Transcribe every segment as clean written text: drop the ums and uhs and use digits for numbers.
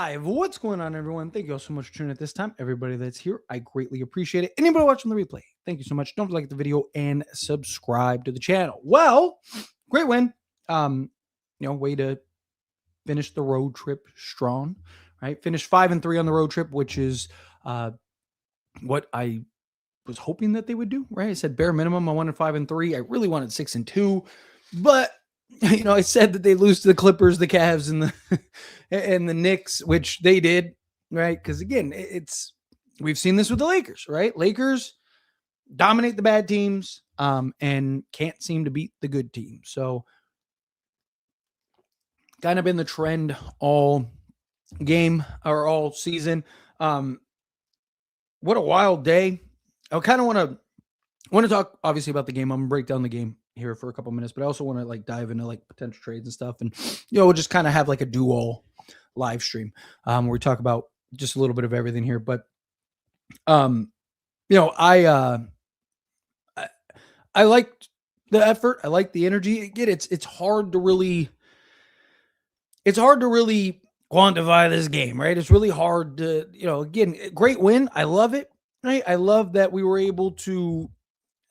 live. What's going on, everyone? Thank you all so much for tuning in at this time. Everybody that's here, I greatly appreciate it. Anybody watching the replay, thank you so much. Don't forget to like the video and subscribe to the channel. Well, great win. Way to finish the road trip strong, right? Finished 5-3 on the road trip, which is what I was hoping that they would do, right? I said bare minimum, I wanted 5-3. I really wanted 6-2, but I said that they lose to the Clippers, the Cavs, and the and the Knicks, which they did, right? Because again, we've seen this with the Lakers, right? Lakers dominate the bad teams, and can't seem to beat the good teams. So, kind of been the trend all game or all season. What a wild day! I kind of want to talk obviously about the game. I'm gonna break down the game here for a couple minutes, but I also want to dive into potential trades and stuff, and we'll just kind of have a dual live stream where we talk about just a little bit of everything here. But I liked the effort. I like the energy. Again, it's hard to really quantify this game, right? It's really hard to, again, great win. I love it, right? I love that we were able to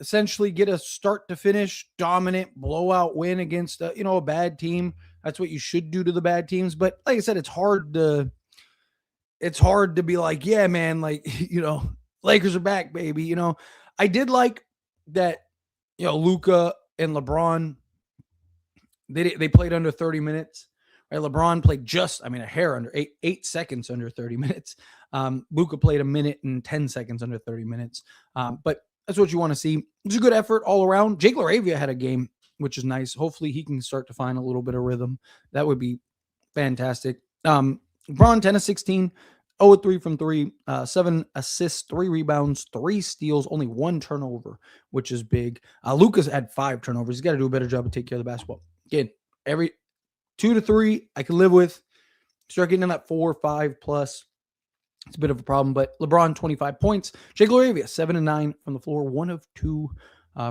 essentially get a start to finish dominant blowout win against a bad team. That's what you should do to the bad teams. But like I said, it's hard to be like, yeah, man, Lakers are back, baby. I did like that, Luka and LeBron, they played under 30 minutes. Right? LeBron played just, a hair under 8 seconds under 30 minutes. Luka played a minute and 10 seconds under 30 minutes. But that's what you want to see. It's a good effort all around. Jake LaRavia had a game, which is nice. Hopefully he can start to find a little bit of rhythm. That would be fantastic. LeBron 10 of 16, 0 of 3 from 3, 7 assists, 3 rebounds, 3 steals, only 1 turnover, which is big. Luka's had 5 turnovers. He's got to do a better job of taking care of the basketball. Again, every 2 to 3 I can live with. Start getting in that 4 or 5 plus. It's a bit of a problem, but LeBron, 25 points. Jake LaRavia, 7 and 9 from the floor, 1 of 2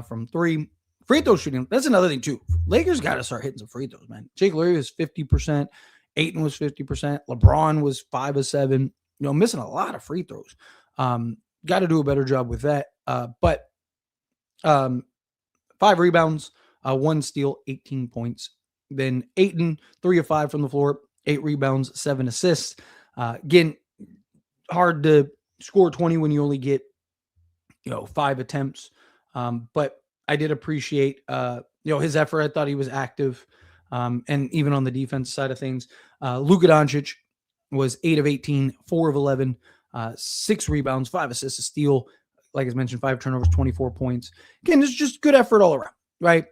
from 3. Free throw shooting, that's another thing too. Lakers got to start hitting some free throws, man. Jake LaRavia is 50%. Ayton was 50%. LeBron was 5 of 7. Missing a lot of free throws. Got to do a better job with that. But 5 rebounds, 1 steal, 18 points. Then Ayton, 3 of 5 from the floor, 8 rebounds, 7 assists. Again, hard to score 20 when you only get 5 attempts, but I did appreciate his effort. I thought he was active, and even on the defense side of things. Luka Doncic was 8 of 18, 4 of 11, 6 rebounds, 5 assists, a steal, like I mentioned, 5 turnovers, 24 points. Again, it's just good effort all around, right?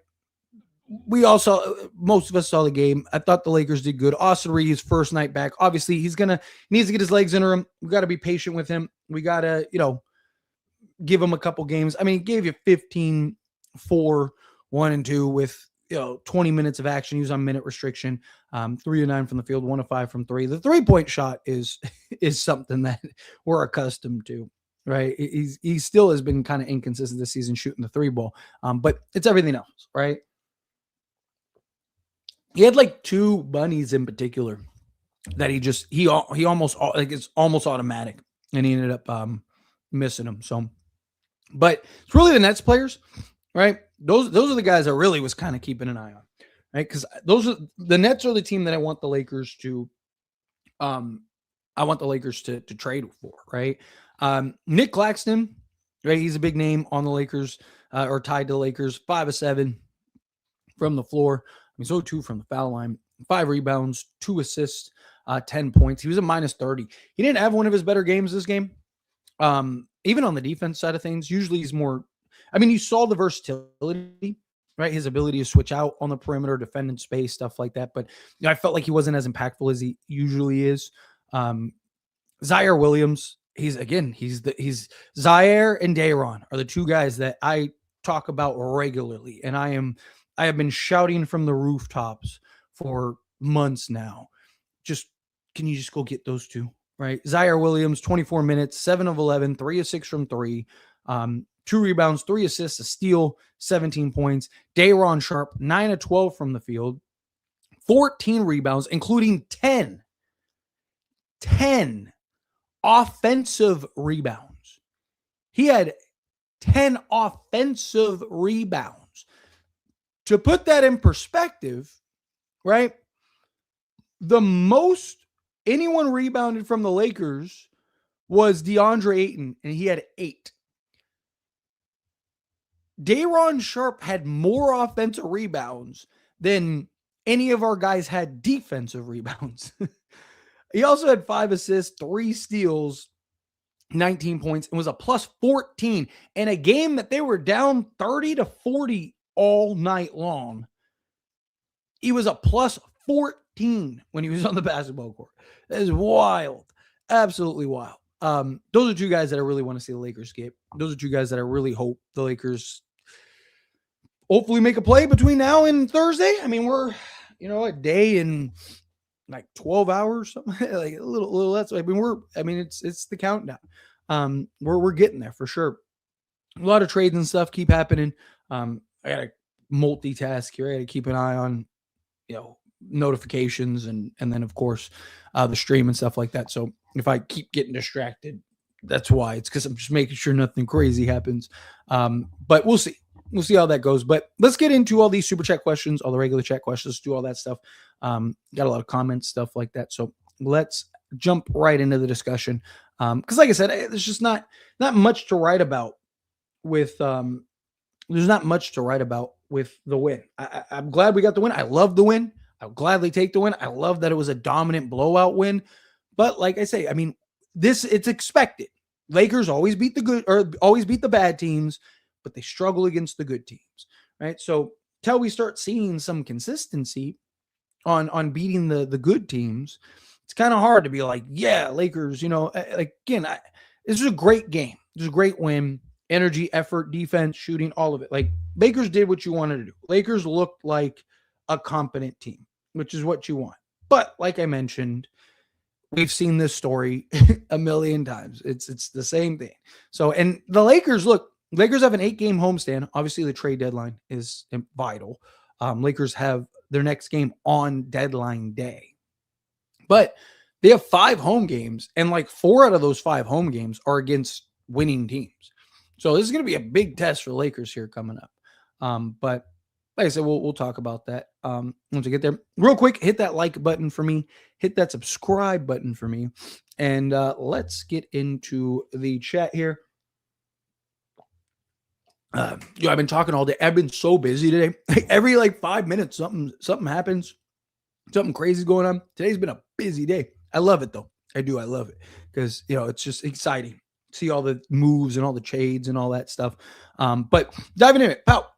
Most of us saw the game. I thought the Lakers did good. Austin Reeves, first night back. Obviously, he needs to get his legs under him. We got to be patient with him. We got to, give him a couple games. He gave you 15, 4, 1 and 2 with, 20 minutes of action. He was on minute restriction. 3 of 9 from the field, 1 of 5 from 3. The 3-point shot is something that we're accustomed to, right? He still has been kind of inconsistent this season shooting the 3 ball. But it's everything else, right? He had 2 bunnies in particular that he almost it's almost automatic, and he ended up missing them. So, but it's really the Nets players, right? Those are the guys I really was kind of keeping an eye on, right? Because the Nets are the team that I want the Lakers to, trade for, right? Nick Claxton, right? He's a big name on the Lakers, or tied to the Lakers. 5 of 7 from the floor. So 2 from the foul line, 5 rebounds, 2 assists, 10 points. He was a minus 30. He didn't have one of his better games this game. Even on the defense side of things, usually he's more, you saw the versatility, right? His ability to switch out on the perimeter, defend in space, stuff like that. But I felt like he wasn't as impactful as he usually is. Zaire Williams, he's Zaire and Day'Ron are the 2 guys that I talk about regularly. And I have been shouting from the rooftops for months now. Can you just go get those 2, right? Zaire Williams, 24 minutes, 7 of 11, 3 of 6 from 3, 2 rebounds, 3 assists, a steal, 17 points. Day'Ron Sharpe, 9 of 12 from the field, 14 rebounds, including 10 10 offensive rebounds. He had 10 offensive rebounds. To put that in perspective, right? The most anyone rebounded from the Lakers was DeAndre Ayton, and he had 8. Day'Ron Sharpe had more offensive rebounds than any of our guys had defensive rebounds. He also had 5 assists, 3 steals, 19 points, and was a plus 14 in a game that they were down 30-40 all night long. He was a plus 14 when he was on the basketball court. That is wild. Absolutely wild. Those are 2 guys that I really want to see the Lakers skip. Those are 2 guys that I really hope the Lakers hopefully make a play between now and Thursday. I mean, we're, a day and like 12 hours, something like a little less. I mean, it's the countdown. We're getting there for sure. A lot of trades and stuff keep happening. I got to multitask here. I got to keep an eye on, notifications and then of course the stream and stuff like that. So if I keep getting distracted, that's why. It's because I'm just making sure nothing crazy happens. But we'll see. We'll see how that goes. But let's get into all these super chat questions, all the regular chat questions, do all that stuff. Got a lot of comments, stuff like that. So let's jump right into the discussion. Because like I said, there's just not much to write about with there's not much to write about with the win. I'm glad we got the win. I love the win. I'll gladly take the win. I love that it was a dominant blowout win. But like I say, I mean, it's expected. Lakers always beat the bad teams, but they struggle against the good teams, right? So till we start seeing some consistency on beating the good teams, it's kind of hard to be like, yeah, Lakers, this is a great game. This is a great win. Energy, effort, defense, shooting, all of it. Like, Lakers did what you wanted to do. Lakers looked like a competent team, which is what you want. But like I mentioned, we've seen this story a million times. It's the same thing. So, and the Lakers have an 8-game homestand. Obviously, the trade deadline is vital. Lakers have their next game on deadline day. But they have 5 home games, and like 4 out of those 5 home games are against winning teams. So this is going to be a big test for the Lakers here coming up. But like I said, we'll talk about that once we get there. Real quick, hit that like button for me. Hit that subscribe button for me. And let's get into the chat here. I've been talking all day. I've been so busy today. Every 5 minutes, something happens. Something crazy is going on. Today's been a busy day. I love it though. I do. I love it because it's just exciting. See all the moves and all the trades and all that stuff. But diving in it, pal.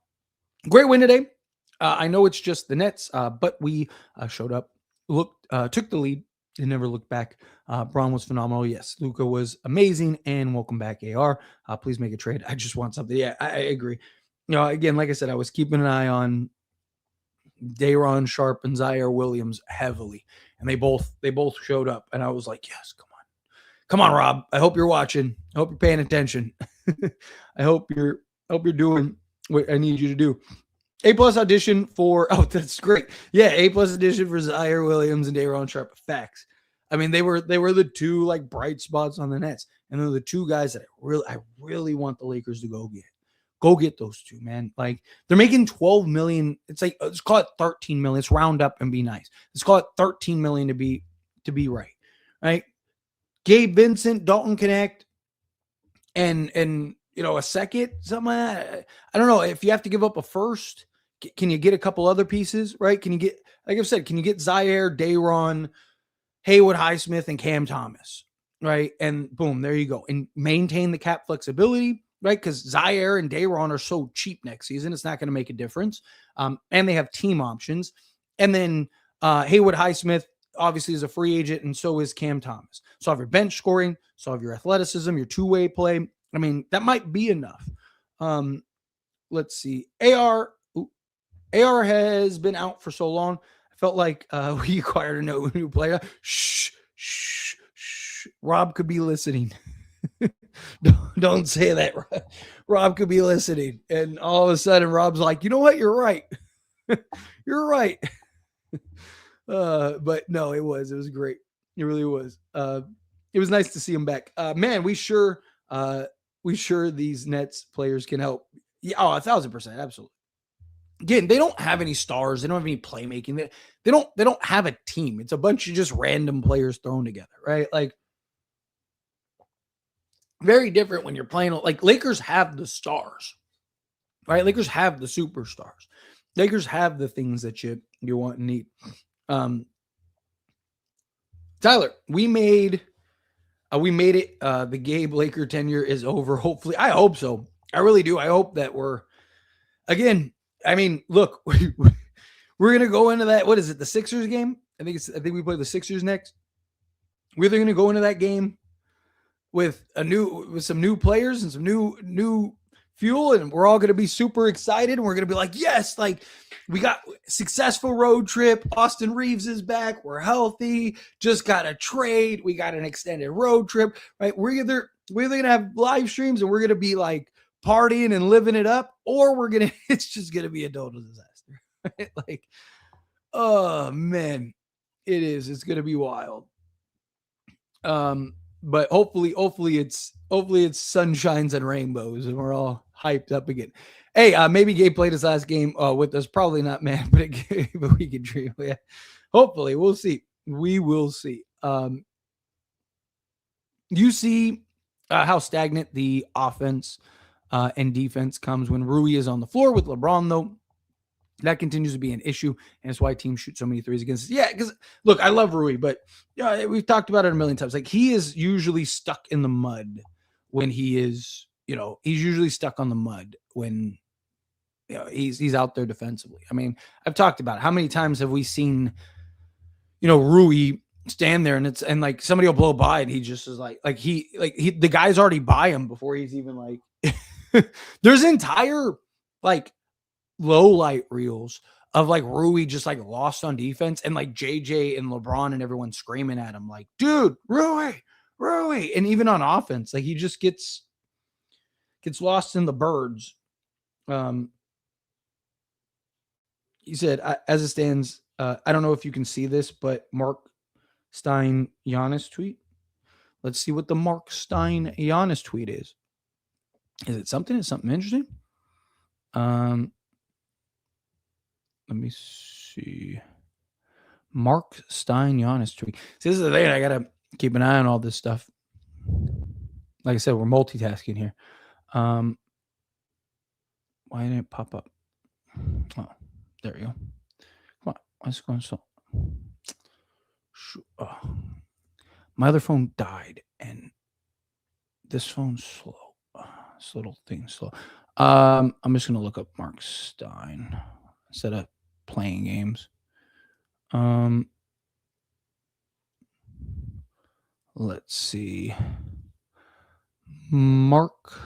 Great win today. I know it's just the Nets, but we showed up, took the lead, and never looked back. Braun was phenomenal. Yes, Luka was amazing, and welcome back, AR. Please make a trade. I just want something. Yeah, I agree. Again, like I said, I was keeping an eye on Day'Ron Sharpe and Zaire Williams heavily, and they both showed up, and I was like, yes, come on, Rob. I hope you're watching. I hope you're paying attention. I hope you're doing what I need you to do. A+ audition for, that's great. Yeah, A+ audition for Zaire Williams and Day'Ron Sharpe. Facts. I mean, they were the 2 bright spots on the Nets, and they're the 2 guys that I really want the Lakers to go get. Go get those 2, man. They're making $12 million. It's let's call it $13 million. Let's round up and be nice. Let's call it $13 million to be right. Right? Gabe Vincent, Dalton Connect, and a second, something like that. I don't know if you have to give up a first. Can you get a couple other pieces, right? Can you get, like I've said, can you get Zaire, Day'Ron, Haywood Highsmith, and Cam Thomas, right? And boom, there you go. And maintain the cap flexibility, right? Because Zaire and Day'Ron are so cheap next season, it's not going to make a difference. And they have team options. And then Haywood Highsmith obviously is a free agent, and so is Cam Thomas. So have your bench scoring, so have your athleticism, your two-way play. I mean, that might be enough. Let's see. AR has been out for so long. I felt like we acquired a new player. Shh. Rob could be listening. Don't say that. Rob could be listening. And all of a sudden, Rob's like, you know what? You're right. You're right. But no, it was great. It really was. It was nice to see him back. Man, we sure these Nets players can help. Yeah, 1,000%, absolutely. Again, they don't have any stars. They don't have any playmaking. They don't have a team. It's a bunch of just random players thrown together, right? Like very different when you're playing. Like Lakers have the stars, right? Lakers have the superstars. Lakers have the things that you want and need. Tyler, we made it. The Gabe Laker tenure is over. Hopefully, I hope so. I really do. I hope that we're again. I mean, look, we're gonna go into that. What is it? The Sixers game? I think we play the Sixers next. We're either gonna go into that game with some new players and some new fuel, and we're all gonna be super excited, and we're gonna be like, yes, like we got successful road trip. Austin Reeves is back. We're healthy. Just got a trade. We got an extended road trip. Right? We're either gonna have live streams and we're gonna be like partying and living it up, or it's just gonna be a total disaster. Right? Like, oh man, it is. It's gonna be wild. But hopefully it's sunshines and rainbows, and we're all hyped up again. Hey, maybe Gabe played his last game with us. Probably not, man, but we can dream. Yeah. Hopefully, we'll see. We will see. You see how stagnant the offense and defense comes when Rui is on the floor with LeBron, though. That continues to be an issue, and it's why teams shoot so many threes against us. Yeah, because look, I love Rui, but we've talked about it a million times. Like he is usually stuck in the mud when he's usually stuck on the mud when he's out there defensively. I mean, I've talked about it. How many times have we seen Rui stand there and like somebody will blow by and he just is like the guy's already by him before he's even like. There's entire like low light reels of like Rui just like lost on defense and like JJ and LeBron and everyone screaming at him like, dude, Rui. And even on offense, like he just gets lost in the birds. He said, as it stands, I don't know if you can see this, but Mark Stein Giannis tweet. Let's see what the Mark Stein Giannis tweet is. Is it something? Is something interesting? Let me see. Mark Stein Giannis tweet. See, this is the thing. I gotta keep an eye on all this stuff. Like I said, we're multitasking here. Why didn't it pop up? Oh, there we go. Come on. Why is it going so? Oh. My other phone died, and this phone's slow. This little thing's slow. I'm just gonna look up Mark Stein instead of playing games. Let's see. Mark.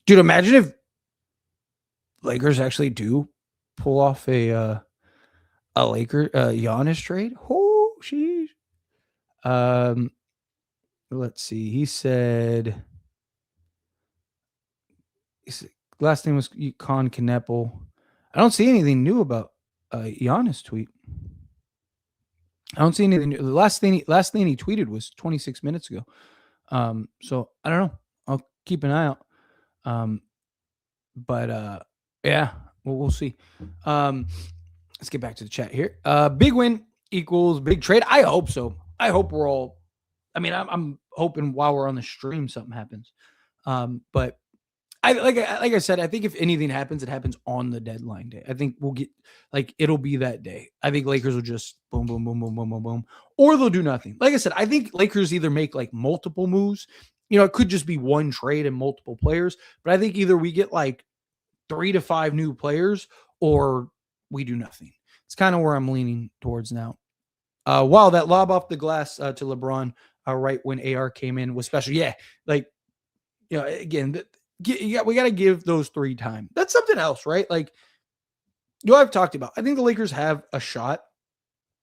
Dude, imagine if Lakers actually do pull off a Giannis trade. Oh, sheesh. Let's see. He said his last name was Con Knepple. I don't see anything new about Giannis tweet. I don't see anything new. The last thing he tweeted was 26 minutes ago. So I don't know. I'll keep an eye out. But yeah, we'll see. Let's get back to the chat here. Big win equals big trade. I hope so. I hope we're all. I mean, I'm hoping while we're on the stream something happens. But I like I said, I think if anything happens, it happens on the deadline day. I think we'll get it'll be that day. I think Lakers will just boom, boom, boom, boom, boom, boom, boom, or they'll do nothing. Like I said, I think Lakers either make like multiple moves. It could just be one trade and multiple players, but I think either we get like 3 to 5 new players or we do nothing. It's kind of where I'm leaning towards now. Wow, that lob off the glass to LeBron right when AR came in was special. Yeah, again. We got to give those 3 time. That's something else, right? Like, I've talked about. I think the Lakers have a shot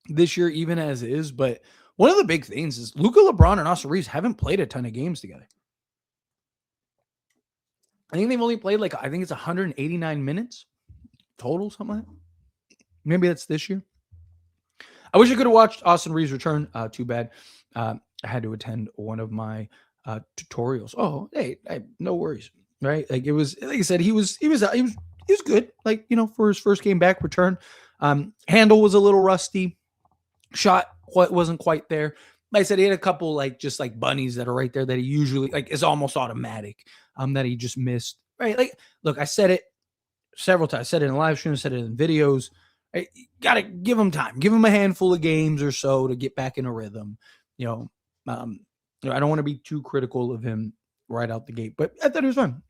this year, even as is. But one of the big things is Luka, LeBron, and Austin Reeves haven't played a ton of games together. I think they've only played I think it's 189 minutes total, something like that. Maybe that's this year. I wish I could have watched Austin Reeves return. Too bad. I had to attend one of my tutorials. Oh, hey, no worries. Right? Like it was, like I said, he was good. Like for his first game back return, handle was a little rusty. Shot wasn't quite there. Like I said, he had a couple like just like bunnies that are right there that he usually like is almost automatic. That he just missed. Right? Like, look, I said it several times. I said it in live streams, said it in videos. Right? You gotta give him time. Give him a handful of games or so to get back in a rhythm. You know, um, I don't want to be too critical of him right out the gate, but I thought he was fun.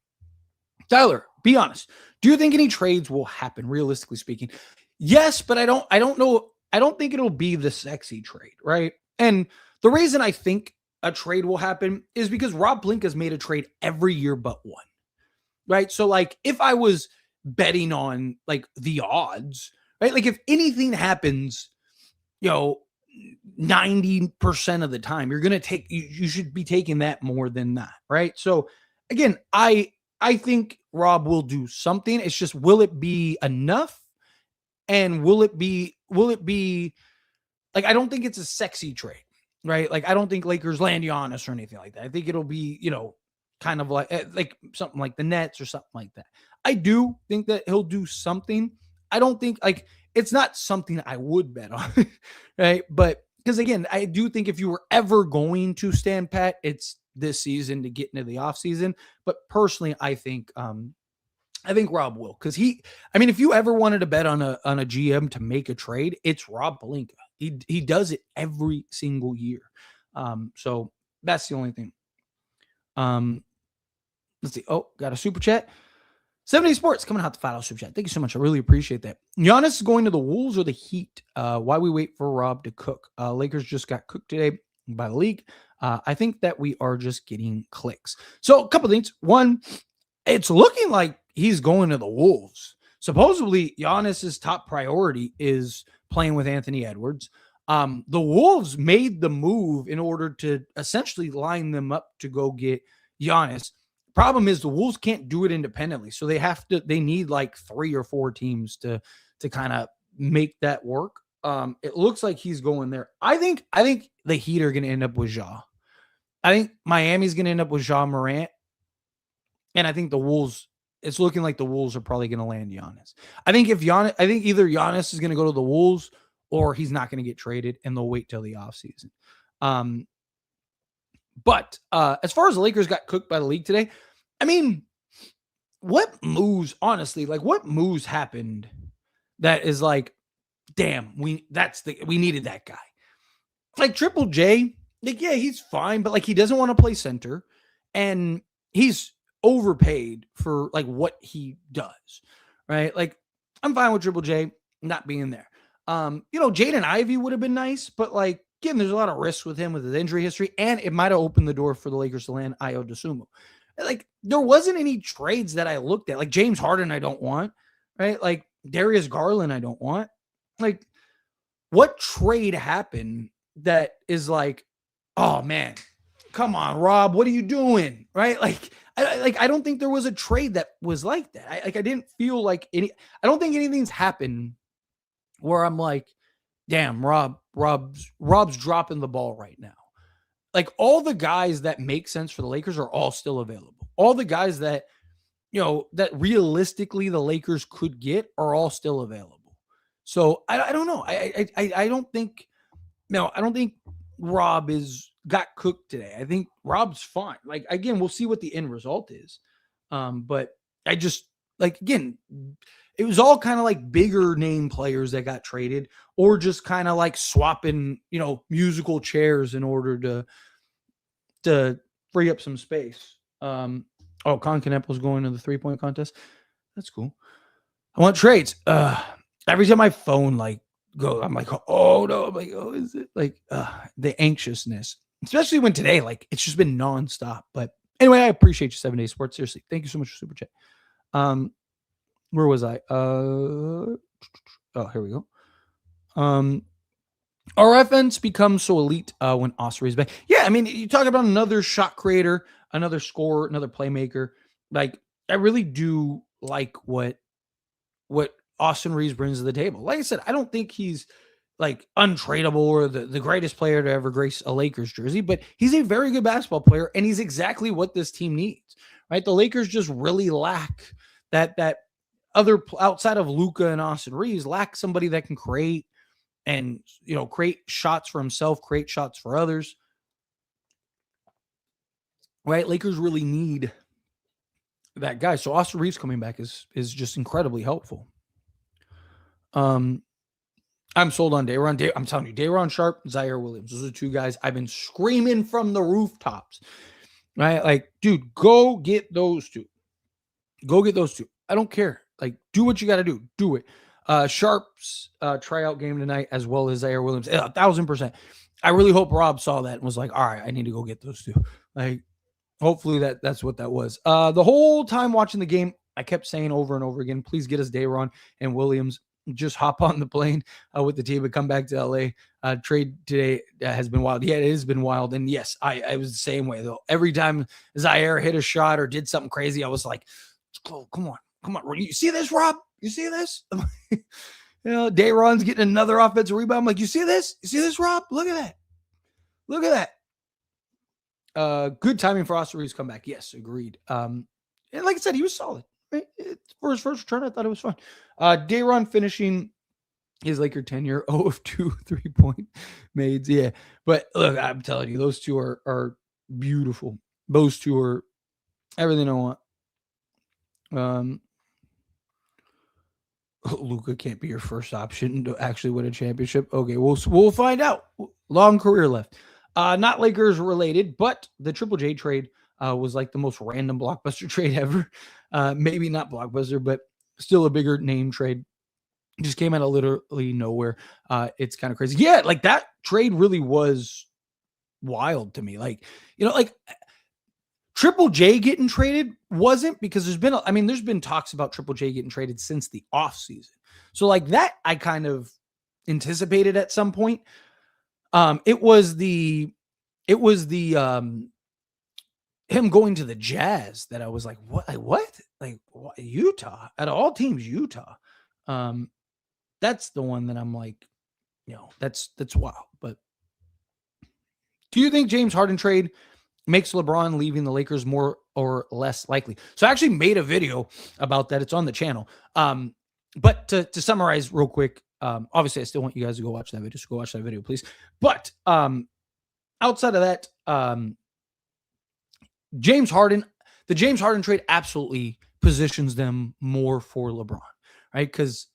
Tyler, be honest. Do you think any trades will happen, realistically speaking? Yes, but I don't know. I don't think it'll be the sexy trade, right? And the reason I think a trade will happen is because Rob Pelinka's made a trade every year but one, right? So like if I was betting on like the odds, right? Like if anything happens, you know, 90% of the time, you're gonna take you should be taking that more than that, right? So again, I think Rob will do something. It's just will it be enough? And will it be like I don't think it's a sexy trade, right? Like I don't think Lakers land Giannis or anything like that. I think it'll be, kind of like something like the Nets or something like that. I do think that he'll do something. I don't think like it's not something I would bet on, right? But because again, I do think if you were ever going to stand pat, it's this season to get into the offseason. But personally, I think Rob will because I mean, if you ever wanted to bet on a GM to make a trade, it's Rob Pelinka. He does it every single year. So that's the only thing. Let's see. Oh, got a super chat. 70 Sports coming out the final super chat. Thank you so much. I really appreciate that. Giannis is going to the Wolves or the Heat. Why we wait for Rob to cook? Lakers just got cooked today by the league. I think that we are just getting clicks. So a couple things. One, it's looking like he's going to the Wolves. Supposedly, Giannis's top priority is playing with Anthony Edwards. The Wolves made the move in order to essentially line them up to go get Giannis. Problem is the Wolves can't do it independently. So they need like 3 or 4 teams to kind of make that work. It looks like he's going there. I think the Heat are going to end up with Ja. I think Miami's going to end up with Ja Morant. And I think the Wolves, it's looking like the Wolves are probably going to land Giannis. I think either Giannis is going to go to the Wolves or he's not going to get traded and they'll wait till the offseason. But as far as the Lakers got cooked by the league today, I mean, what moves happened that is like, damn, we needed that guy. Like Triple J, like, yeah, he's fine, but like he doesn't want to play center and he's overpaid for like what he does, right? Like I'm fine with Triple J not being there. Jaden Ivey would have been nice, but like again, there's a lot of risks with him with his injury history, and it might have opened the door for the Lakers to land Ayo Dosunmu. Like there wasn't any trades that I looked at. Like James Harden, I don't want, right? Like Darius Garland, I don't want. Like what trade happened that is like, oh man, come on, Rob, what are you doing? Right? Like I don't think there was a trade that was like that. I didn't feel like I don't think anything's happened where I'm like, damn, Rob's dropping the ball right now. Like all the guys that make sense for the Lakers are all still available. All the guys that, that realistically the Lakers could get are all still available. So I don't know. I don't think, I don't think Rob got cooked today. I think Rob's fine. Like again, we'll see what the end result is. But I just like again, it was all kind of like bigger name players that got traded, or just kind of like swapping, musical chairs in order to free up some space. Con Canepel's going to the 3-point contest. That's cool. I want trades. Every time my phone like go, I'm like, oh no, I'm like, oh, is it like the anxiousness, especially when today, like it's just been nonstop. But anyway, I appreciate you 7 Days Sports. Seriously, thank you so much for super chat. Where was I? Here we go. Our offense becomes so elite when Osprey is back. Yeah, I mean, you talk about another shot creator, another scorer, another playmaker. Like, I really do like what Austin Reeves brings to the table. Like I said, I don't think he's like untradeable or the greatest player to ever grace a Lakers jersey, but he's a very good basketball player, and he's exactly what this team needs, right? The Lakers just really lack that other outside of Luka and Austin Reeves, lack somebody that can create and create shots for himself, create shots for others. Right? Lakers really need that guy. So Austin Reeves coming back is just incredibly helpful. I'm sold on Day'Ron. I'm telling you, Day'Ron Sharpe, Zaire Williams. Those are two guys I've been screaming from the rooftops. Right? Like, dude, go get those two. Go get those two. I don't care. Like, do what you got to do. Do it. Sharpe's tryout game tonight, as well as Zaire Williams, 1,000%. I really hope Rob saw that and was like, all right, I need to go get those two. Like, hopefully that's what that was. The whole time watching the game, I kept saying over and over again, please get us Day'Ron and Williams. Just hop on the plane with the team and come back to LA. Trade today has been wild. Yeah, it has been wild. And yes, I was the same way, though. Every time Zaire hit a shot or did something crazy, I was like, come on. You see this, Rob? You see this? Day'Ron's getting another offensive rebound. I'm like, you see this? You see this, Rob? Look at that. Good timing for Austin Reeves' comeback. Yes, agreed. And like I said, he was solid. Right? For his first return, I thought it was fun. Day'Ron finishing his Laker tenure 0 of 2 3-point mades. Yeah. But look, I'm telling you, those two are beautiful. Those two are everything I want. Luka can't be your first option to actually win a championship. Okay, we'll find out. Long career left. Not Lakers related, but the Triple J trade was like the most random blockbuster trade ever. Maybe not blockbuster, but still a bigger name trade. Just came out of literally nowhere. It's kind of crazy. Yeah, like that trade really was wild to me. Like, Triple J getting traded wasn't, because there's been talks about Triple J getting traded since the offseason. So like that I kind of anticipated at some point. It was the him going to the Jazz that I was like, what? Like, what? Utah? Out of all teams, Utah. That's the one that I'm like, that's wild. But do you think James Harden trade makes LeBron leaving the Lakers more or less likely? So I actually made a video about that. It's on the channel. But to summarize real quick, obviously I still want you guys to go watch that video. Just go watch that video, please. But outside of that, the James Harden trade absolutely positions them more for LeBron, right? Because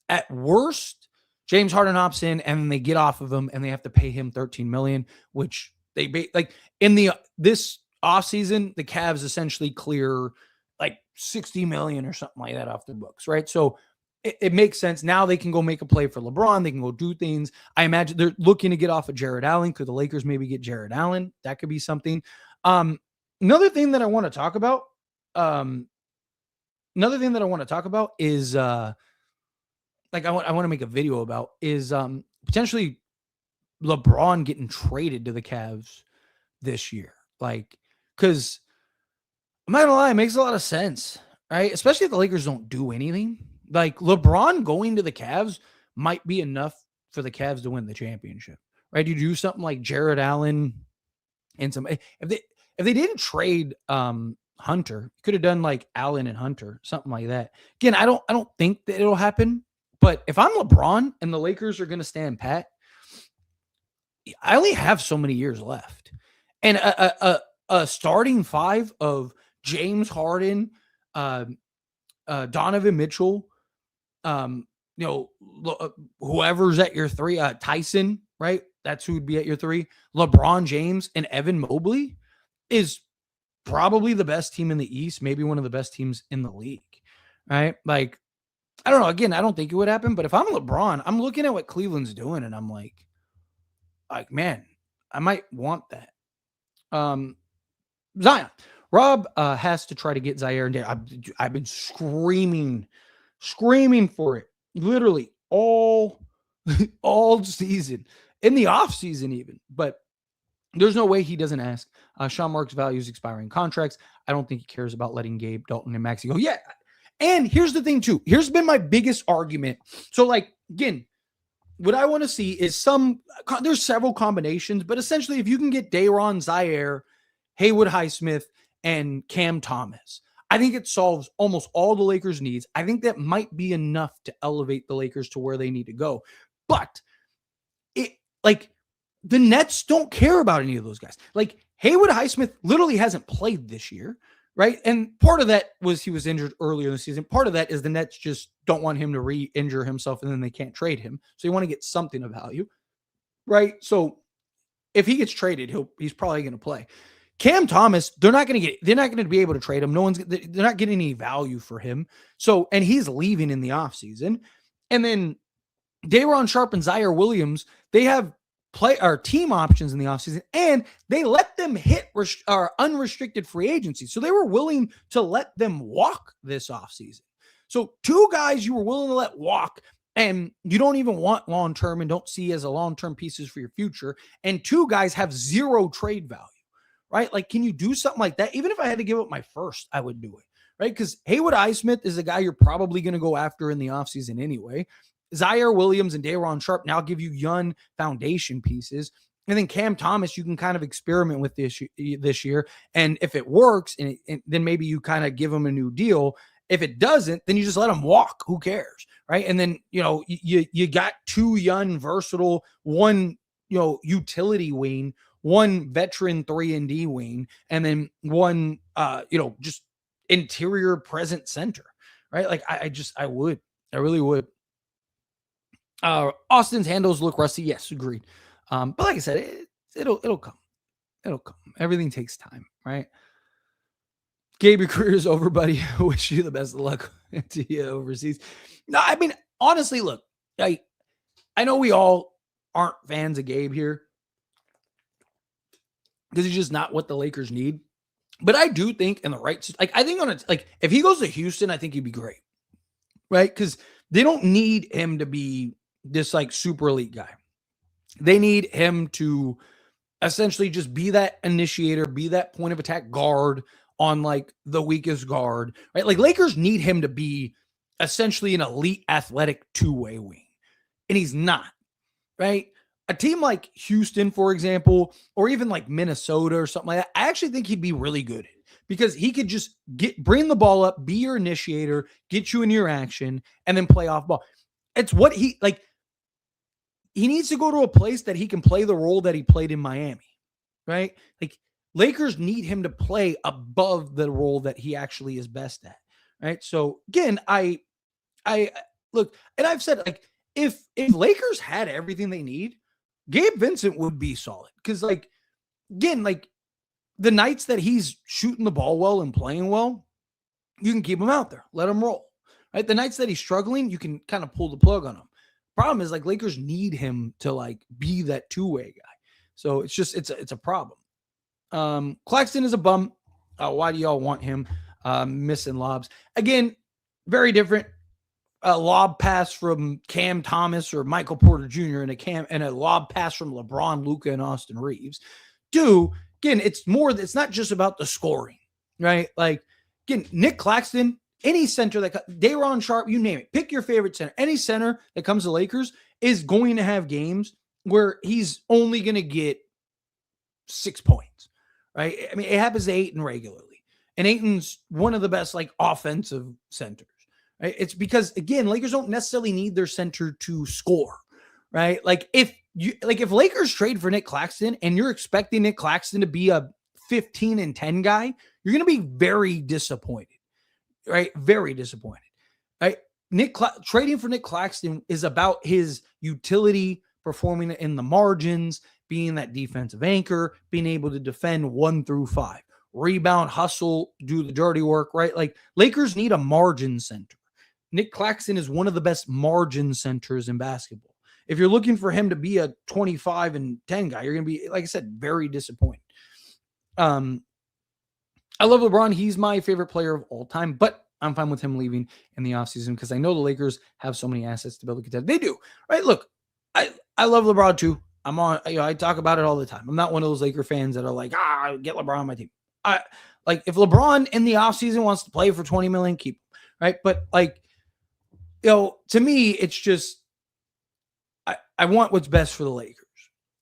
at worst, James Harden opts in and they get off of him and they have to pay him $13 million, which they like in this offseason, the Cavs essentially clear like $60 million or something like that off their books, right? So it makes sense. Now they can go make a play for LeBron. They can go do things. I imagine they're looking to get off of Jared Allen. Could the Lakers maybe get Jared Allen? That could be something. Another thing that I want to talk about is like I want to make a video about is potentially LeBron getting traded to the Cavs this year. Like, because I'm not gonna lie, it makes a lot of sense, right? Especially if the Lakers don't do anything. Like, LeBron going to the Cavs might be enough for the Cavs to win the championship, right? You do something like Jared Allen and some. If they didn't trade Hunter, could have done like Allen and Hunter, something like that. Again, I don't think that it'll happen. But if I'm LeBron and the Lakers are going to stand pat, I only have so many years left, and a starting five of James Harden, Donovan Mitchell, whoever's at your three, Tyson, right? That's who would be at your three. LeBron James and Evan Mobley is probably the best team in the East, maybe one of the best teams in the league, right? Like, I don't know. Again, I don't think it would happen, but if I'm LeBron, I'm looking at what Cleveland's doing, and I'm like, man, I might want that. Zion. Rob has to try to get Zaire and I've been screaming for it, literally all season, in the off season even. But there's no way he doesn't ask. Sean Marks values expiring contracts. I don't think he cares about letting Gabe, Dalton, and Maxey go. Yeah. And here's the thing too. Here's been my biggest argument. So like, again, what I want to see is there's several combinations, but essentially if you can get Day'Ron, Zaire, Haywood Highsmith, and Cam Thomas, I think it solves almost all the Lakers' needs. I think that might be enough to elevate the Lakers to where they need to go. But the Nets don't care about any of those guys. Like Haywood Highsmith literally hasn't played this year, right? And part of that was he was injured earlier in the season. Part of that is the Nets just don't want him to re-injure himself and then they can't trade him. So you want to get something of value, right? So if he gets traded, he's probably going to play. Cam Thomas, they're not going to be able to trade him. They're not getting any value for him. So, and he's leaving in the offseason. And then Day'Ron Sharpe and Zaire Williams, they have team options in the offseason, and they let them hit unrestricted free agency. So they were willing to let them walk this offseason. So two guys you were willing to let walk and you don't even want long-term and don't see as a long-term pieces for your future. And two guys have zero trade value, right? Like, can you do something like that? Even if I had to give up my first, I would do it, right? Because Haywood Highsmith is a guy you're probably going to go after in the offseason anyway. Zaire Williams and Day'Ron Sharpe now give you young foundation pieces. And then Cam Thomas, you can kind of experiment with this year. And if it works, and then maybe you kind of give him a new deal. If it doesn't, then you just let him walk. Who cares, right? And then, you got two young, versatile, one, utility wing, one veteran 3-and-D wing, and then one, just interior present center, right? Like I really would. Austin's handles look rusty. Yes, agreed. But like I said, it'll come. It'll come. Everything takes time, right? Gabe, your career is over, buddy. I wish you the best of luck to you overseas. No, I mean, honestly, look, I know we all aren't fans of Gabe here because he's just not what the Lakers need. But I do think I think if he goes to Houston, I think he'd be great, right? Because they don't need him to be this super elite guy. They need him to essentially just be that initiator, be that point of attack guard on the weakest guard, right? Like Lakers need him to be essentially an elite athletic two-way wing. And he's not, right? A team like Houston, for example, or even like Minnesota or something like that, I actually think he'd be really good at because he could just bring the ball up, be your initiator, get you in your action, and then play off ball. It's what he needs to go to a place that he can play the role that he played in Miami, right? Like Lakers need him to play above the role that he actually is best at, right? So again, I look, and I've said if Lakers had everything they need, Gabe Vincent would be solid because the nights that he's shooting the ball well and playing well, you can keep him out there, let him roll, right? The nights that he's struggling, you can kind of pull the plug on him. Problem is Lakers need him to be that two-way guy. So it's a problem. Claxton is a bum. Why do y'all want him? Missing lobs. Again, very different. A lob pass from Cam Thomas or Michael Porter Jr. and a lob pass from LeBron, Luka, and Austin Reeves. Again, it's not just about the scoring, right? Nick Claxton, any center Day'Ron Sharpe, you name it, pick your favorite center. Any center that comes to Lakers is going to have games where he's only going to get 6 points, right? I mean, it happens to Ayton regularly. And Ayton's one of the best offensive centers, right? It's because, again, Lakers don't necessarily need their center to score, right? If Lakers trade for Nick Claxton and you're expecting Nick Claxton to be a 15-10 guy, you're going to be very disappointed. Right? Very disappointed. Right? Trading for Nick Claxton is about his utility, performing in the margins, being that defensive anchor, being able to defend 1 through 5, rebound, hustle, do the dirty work, right? Lakers need a margin center. Nick Claxton is one of the best margin centers in basketball. If you're looking for him to be a 25-10 guy, you're going to be, like I said, very disappointed. I love LeBron. He's my favorite player of all time, but I'm fine with him leaving in the offseason because I know the Lakers have so many assets to be able to contend. They do, right? Look, I love LeBron too. I talk about it all the time. I'm not one of those Laker fans that are get LeBron on my team. If LeBron in the offseason wants to play for $20 million, keep him, right? But to me, it's just I want what's best for the Lakers.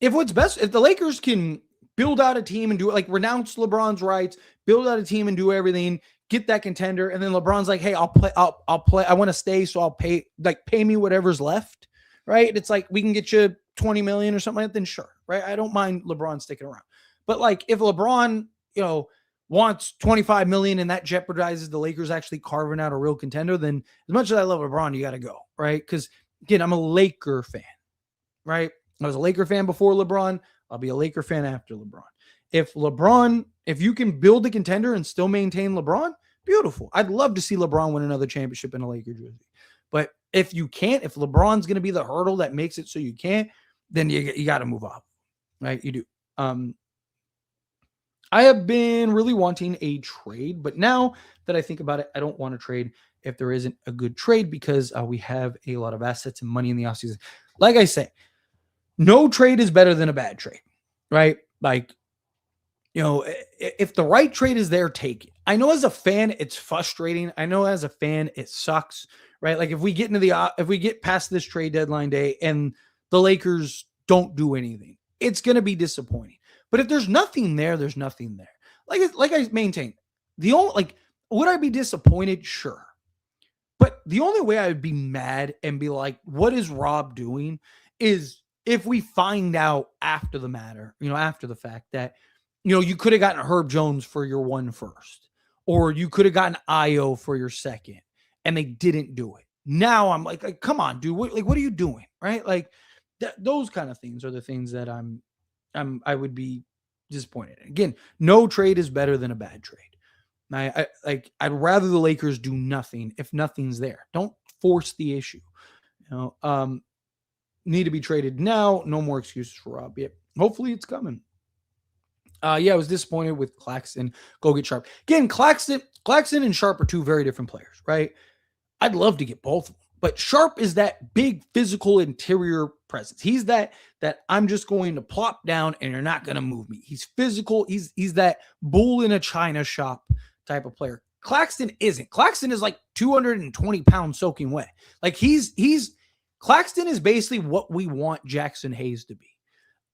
If the Lakers can build out a team and do it, like renounce LeBron's rights, build out a team and do everything, get that contender, and then LeBron's like, hey, I'll play. I want to stay, so I'll pay me whatever's left, right? It's like we can get you 20 million or something like that, then sure, right? I don't mind LeBron sticking around. But like if LeBron, wants 25 million and that jeopardizes the Lakers actually carving out a real contender, then as much as I love LeBron, you got to go, right? Because again, I'm a Laker fan, right? I was a Laker fan before LeBron. I'll be a Laker fan after LeBron. If you can build a contender and still maintain LeBron, beautiful. I'd love to see LeBron win another championship in a Laker jersey. But if you can't, if LeBron's going to be the hurdle that makes it so you can't, then you got to move up, right? You do. I have been really wanting a trade, but now that I think about it, I don't want to trade if there isn't a good trade because we have a lot of assets and money in the offseason. Like I say, no trade is better than a bad trade, right? Like, if the right trade is there, take it. I know as a fan, it's frustrating. I know as a fan, it sucks, right? Like if we get past this trade deadline day and the Lakers don't do anything, it's going to be disappointing. But if there's nothing there, there's nothing there. Like I maintain, would I be disappointed? Sure. But the only way I would be mad and be like, what is Rob doing? Is if we find out after the matter, after the fact that, you could have gotten Herb Jones for your 1 first, or you could have gotten Io for your second, and they didn't do it. Now I'm like come on, dude. What are you doing? Right? Like those kind of things are the things that I would be disappointed. Again, no trade is better than a bad trade. I'd rather the Lakers do nothing if nothing's there. Don't force the issue. Need to be traded now. No more excuses for Rob. Yep. Hopefully it's coming. I was disappointed with Claxton. Go get Sharp. Again, Claxton and Sharp are two very different players, right? I'd love to get both of them. But Sharp is that big physical interior presence. He's that I'm just going to plop down and you're not going to move me. He's physical. He's that bull in a china shop type of player. Claxton isn't. Claxton is like 220 pounds soaking wet. Like Claxton is basically what we want Jackson Hayes to be.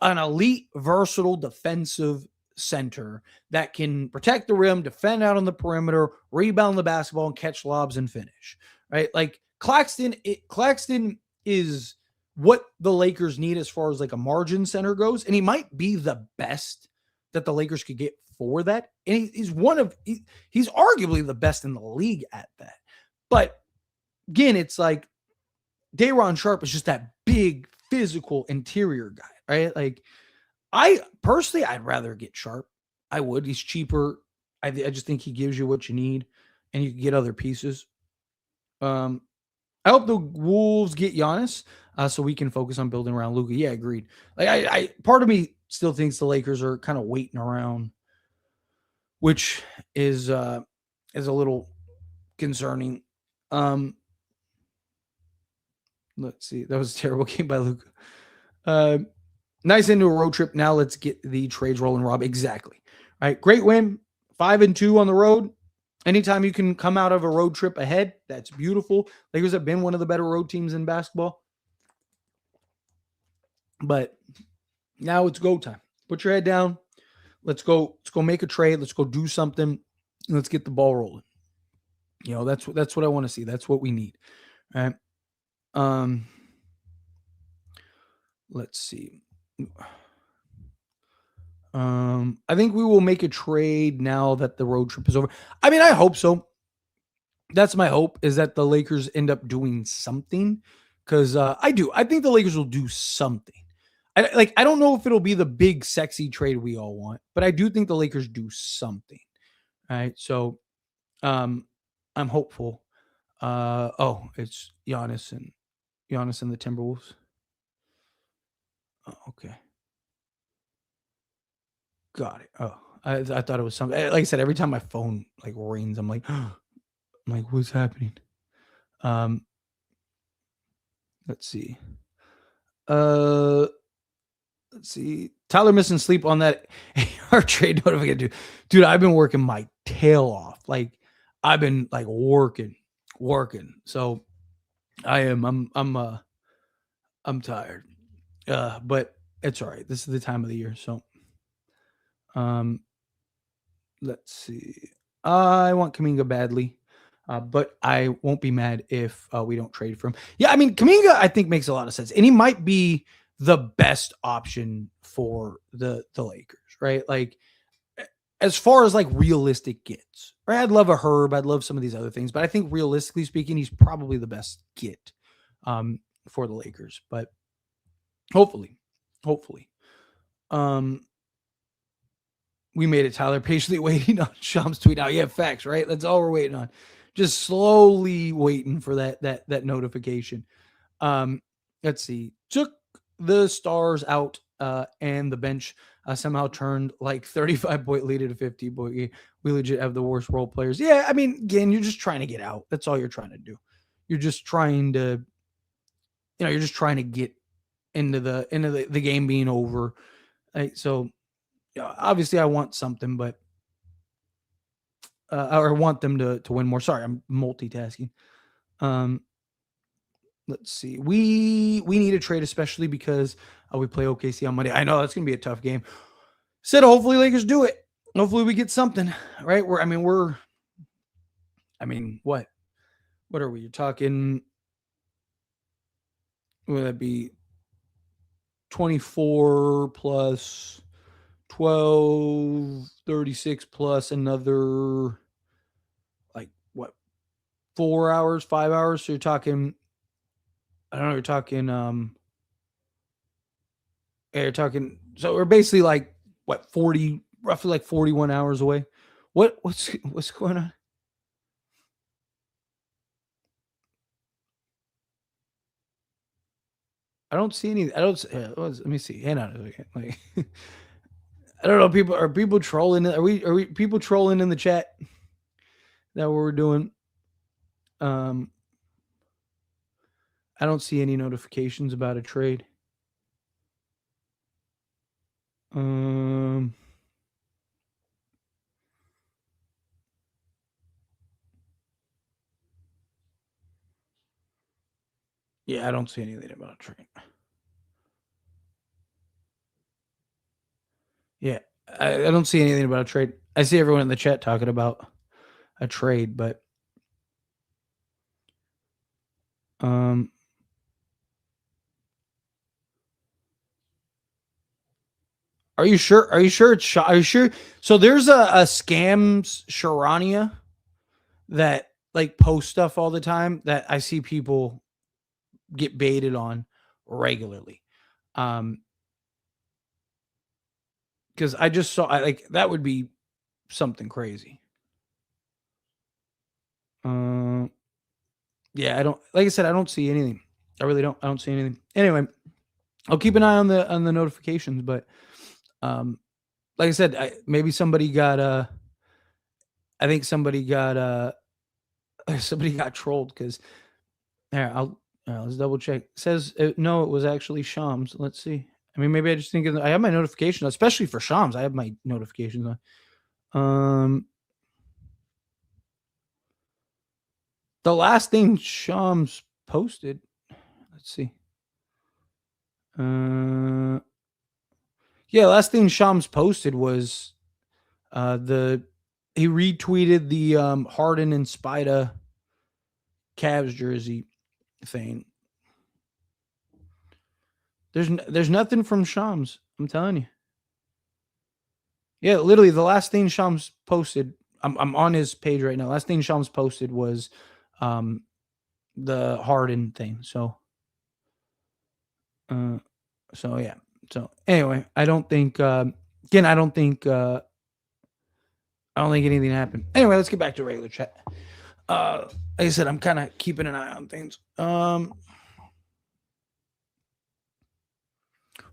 An elite, versatile, defensive center that can protect the rim, defend out on the perimeter, rebound the basketball, and catch lobs and finish. Right? Like Claxton is what the Lakers need as far as like a margin center goes, and he might be the best that the Lakers could get for that. And he's arguably the best in the league at that. But again, it's like Day'Ron Sharp is just that big physical interior guy, right? Like I'd rather get Sharp. I would. He's cheaper. I just think he gives you what you need, and you can get other pieces. I hope the Wolves get Giannis so we can focus on building around Luka. Yeah, agreed. Like I part of me still thinks the Lakers are kind of waiting around, which is a little concerning. Let's see. That was a terrible game by Luka. Nice into a road trip. Now let's get the trades rolling, Rob. Exactly. All right. Great win. 5-2 on the road. Anytime you can come out of a road trip ahead, that's beautiful. Lakers have been one of the better road teams in basketball. But now it's go time. Put your head down. Let's go make a trade. Let's go do something. Let's get the ball rolling. That's what I want to see. That's what we need. All right. Let's see. I think we will make a trade now that the road trip is over. I mean, I hope so. That's my hope, is that the Lakers end up doing something, because I think the Lakers will do something. I don't know if it'll be the big sexy trade we all want, but I do think the Lakers do something. All right. So I'm hopeful. It's Giannis and the Timberwolves. Oh, okay. Got it. Oh, I thought it was something. Like I said, every time my phone like rings, I'm like, what's happening? Let's see. Let's see. Tyler missing sleep on that AR trade notification. Dude, I've been working my tail off. Like I've been like working. So I'm tired. But it's all right. This is the time of the year, so um, let's see. I want Kaminga badly, but I won't be mad if we don't trade for him. Yeah, I mean Kaminga, I think makes a lot of sense, and he might be the best option for the Lakers, right? Like as far as like realistic gets, right? I'd love a Herb, I'd love some of these other things, but I think realistically speaking, he's probably the best get for the Lakers. But hopefully, hopefully, um, we made it, Tyler. Patiently waiting on Shams tweet now. Yeah, facts, right? That's all we're waiting on. Just slowly waiting for that notification. Um, let's see. Took the stars out and the bench somehow turned like 35-point lead to 50. Boy, we legit have the worst role players. Yeah, I mean, again, you're just trying to get out. That's all you're trying to do. You're just trying to, you're just trying to get into the game being over. Right? So obviously I want something, but or want them to win more. Sorry, I'm multitasking. Um, let's see. We need a trade, especially because we play OKC on Monday. I know that's gonna be a tough game. Said hopefully Lakers do it. Hopefully we get something right. What are we? You're talking. Would that be 24 plus 12, 36 plus another like what 4 hours, 5 hours? So you're talking. I don't know. You're talking. Yeah, you're talking. So we're basically like what 40, roughly like 41 hours away. What's going on? I don't see any. I don't. Let me see. Hang on a second. Like, I don't know. People trolling? Are we people trolling in the chat? That what we're doing? Um, I don't see any notifications about a trade. Um, yeah, I don't see anything about a trade. Yeah, I don't see anything about a trade. I see everyone in the chat talking about a trade, but um, are you sure? Are you sure it's? Are you sure? So there's a scams Sharania that like post stuff all the time that I see people get baited on regularly. Um, because I just saw like that would be something crazy. Uh, yeah, I don't like I said, I don't see anything. I really don't. I don't see anything. Anyway, I'll keep an eye on the notifications, but um, like I said, maybe somebody got I think somebody got somebody got trolled because here let's double check. It says no, it was actually Shams. Let's see. I mean, maybe I just think I have my notifications, especially for Shams. I have my notifications on. The last thing Shams posted. Let's see. Uh, yeah, last thing Shams posted was the he retweeted the Harden and Spida Cavs jersey thing. There's nothing from Shams. I'm telling you. Yeah, literally the last thing Shams posted. I'm on his page right now. Last thing Shams posted was um the Harden thing. Uh so yeah. So anyway, I don't think again I don't think anything happened. Anyway, let's get back to regular chat. Like I said, I'm kind of keeping an eye on things.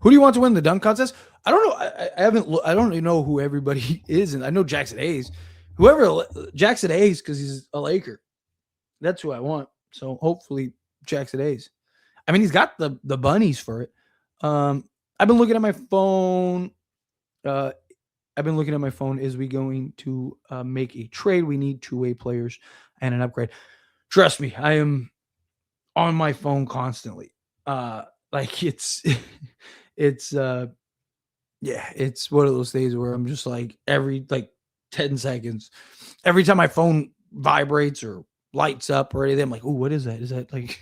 Who do you want to win the dunk contest? I don't know. I haven't. I don't even know who everybody is, and I know Jackson Hayes. Whoever Jackson Hayes, because he's a Laker. That's who I want. So hopefully Jackson Hayes. I mean, he's got the bunnies for it. I've been looking at my phone. Uh, I've been looking at my phone. Is we going to make a trade? We need two-way players and an upgrade. Trust me, I am on my phone constantly. Like it's yeah, it's one of those days where I'm just like every like 10 seconds, every time my phone vibrates or lights up or anything, I'm like, oh, what is that? Is that like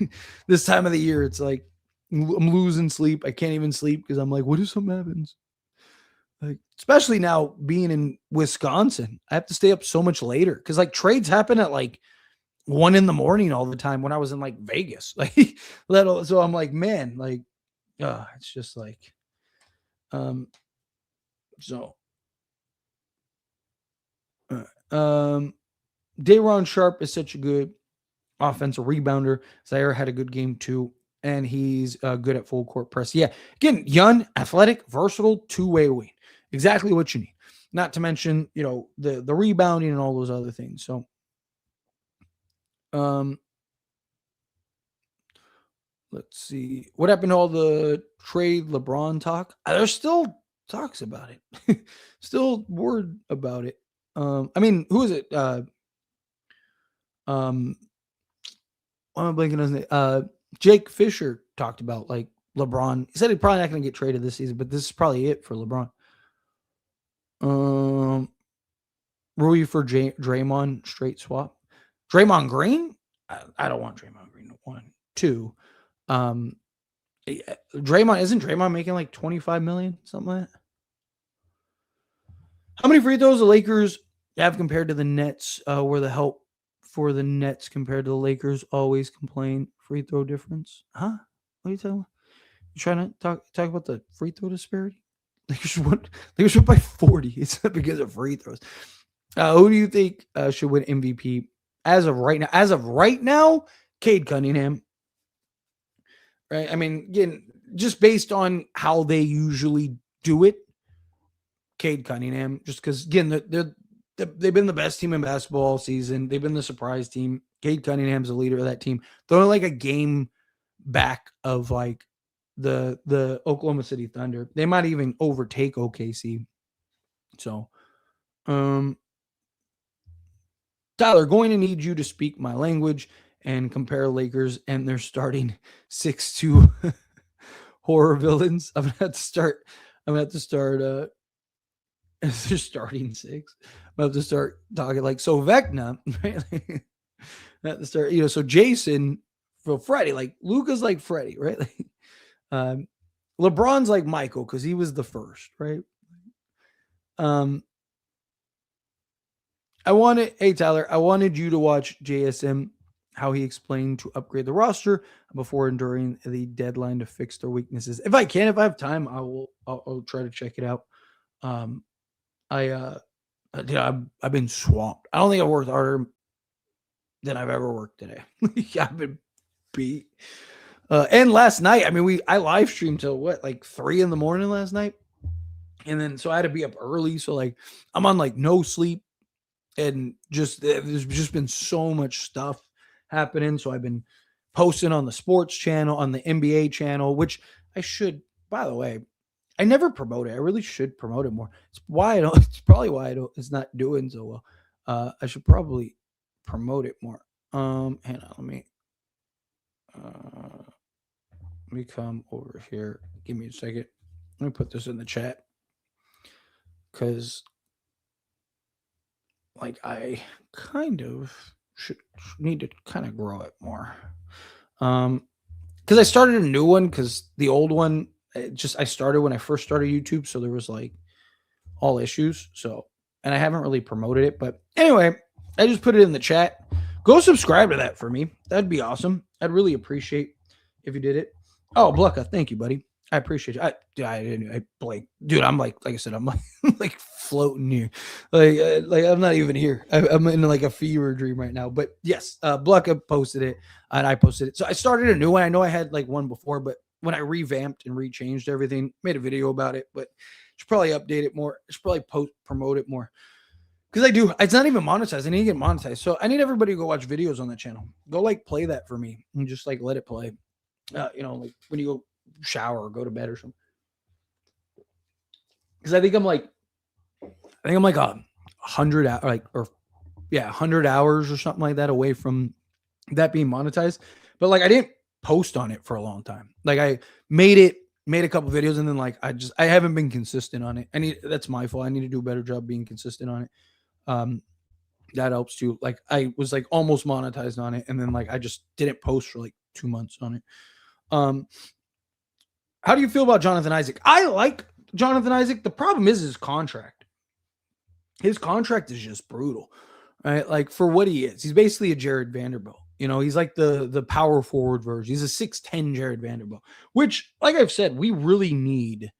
this time of the year? It's like I'm losing sleep. I can't even sleep because I'm like, what if something happens? Like, especially now being in Wisconsin, I have to stay up so much later because like trades happen at like 1 in the morning all the time when I was in like Vegas. Like, so I'm like, man, like, it's just like, um, so, um, Dayron Sharp is such a good offensive rebounder. Zaire had a good game too, and he's good at full court press. Yeah, again, young, athletic, versatile, two-way wing. Exactly what you need. Not to mention, the rebounding and all those other things. So, um, let's see what happened to all the trade LeBron talk. There's still talks about it, still word about it. I mean, who is it? Um, why am I blanking on his name? Jake Fisher talked about like LeBron. He said he's probably not going to get traded this season, but this is probably it for LeBron. Rui for Draymond straight swap. Draymond Green. I don't want Draymond Green. One, two. Draymond isn't Draymond making like 25 million, something like that. How many free throws the Lakers have compared to the Nets? Where the help for the Nets compared to the Lakers always complain free throw difference? Huh? What are you talking about? You trying to talk about the free throw disparity? Lakers won by 40. It's not because of free throws. Who do you think should win MVP as of right now? As of right now, Cade Cunningham. Right? I mean, again, just based on how they usually do it, Cade Cunningham. Just because again, they've been the best team in basketball all season. They've been the surprise team. Cade Cunningham's the leader of that team. They're only like a game back of like the Oklahoma City Thunder. They might even overtake OKC. So, Tyler, going to need you to speak my language and compare Lakers and their starting 6-2 horror villains. I'm gonna have to start. They're starting six. I'm gonna have to start talking like so Vecna, right? I have to start, so Jason for Freddie, like Luca's like Freddie, right? Like, LeBron's like Michael because he was the first, right? Hey Tyler, I wanted you to watch JSM how he explained to upgrade the roster before and during the deadline to fix their weaknesses. If I have time, I'll try to check it out. I've been swamped. I don't think I've worked harder than I've ever worked today. I've been beat. And last night, I mean, I live streamed till like 3 in the morning last night. And then, so I had to be up early. So like, I'm on like no sleep and there's just been so much stuff happening. So I've been posting on the sports channel, on the NBA channel, which I should, by the way, I never promote it. I really should promote it more. It's probably why it's not doing so well. I should probably promote it more. Hang on, let me come over here. Give me a second. Let me put this in the chat. Cause like I kind of should need to kind of grow it more. Because I started a new one because the old one I started when I first started YouTube, so there was like all issues. So, and I haven't really promoted it, but anyway, I just put it in the chat. Go subscribe to that for me. That'd be awesome. I'd really appreciate if you did it. Oh, Blucka, thank you, buddy. I appreciate you. I Blake, dude. I'm like I said, I'm like like floating here, like I'm not even here. I'm in like a fever dream right now. But yes, Blucka posted it, and I posted it. So I started a new one. I know I had like one before, but when I revamped and rechanged everything, made a video about it. But should probably update it more. Should probably promote it more. Because I do, it's not even monetized. I need to get monetized. So I need everybody to go watch videos on that channel. Go like play that for me and just like let it play. Like when you go shower or go to bed or something. Because I think I'm like 100 100 hours or something like that away from that being monetized. But like I didn't post on it for a long time. Like I made a couple videos, and then like I haven't been consistent on it. That's my fault. I need to do a better job being consistent on it. Um, that helps too. Like I was like almost monetized on it, and then like I just didn't post for like 2 months on it. Um, how do you feel about Jonathan Isaac? I like Jonathan Isaac. The problem is his contract. His contract is just brutal, right? Like for what he is, he's basically a Jared Vanderbilt. You know, he's like the power forward version. He's a 6'10" Jared Vanderbilt, which, like I've said, we really need.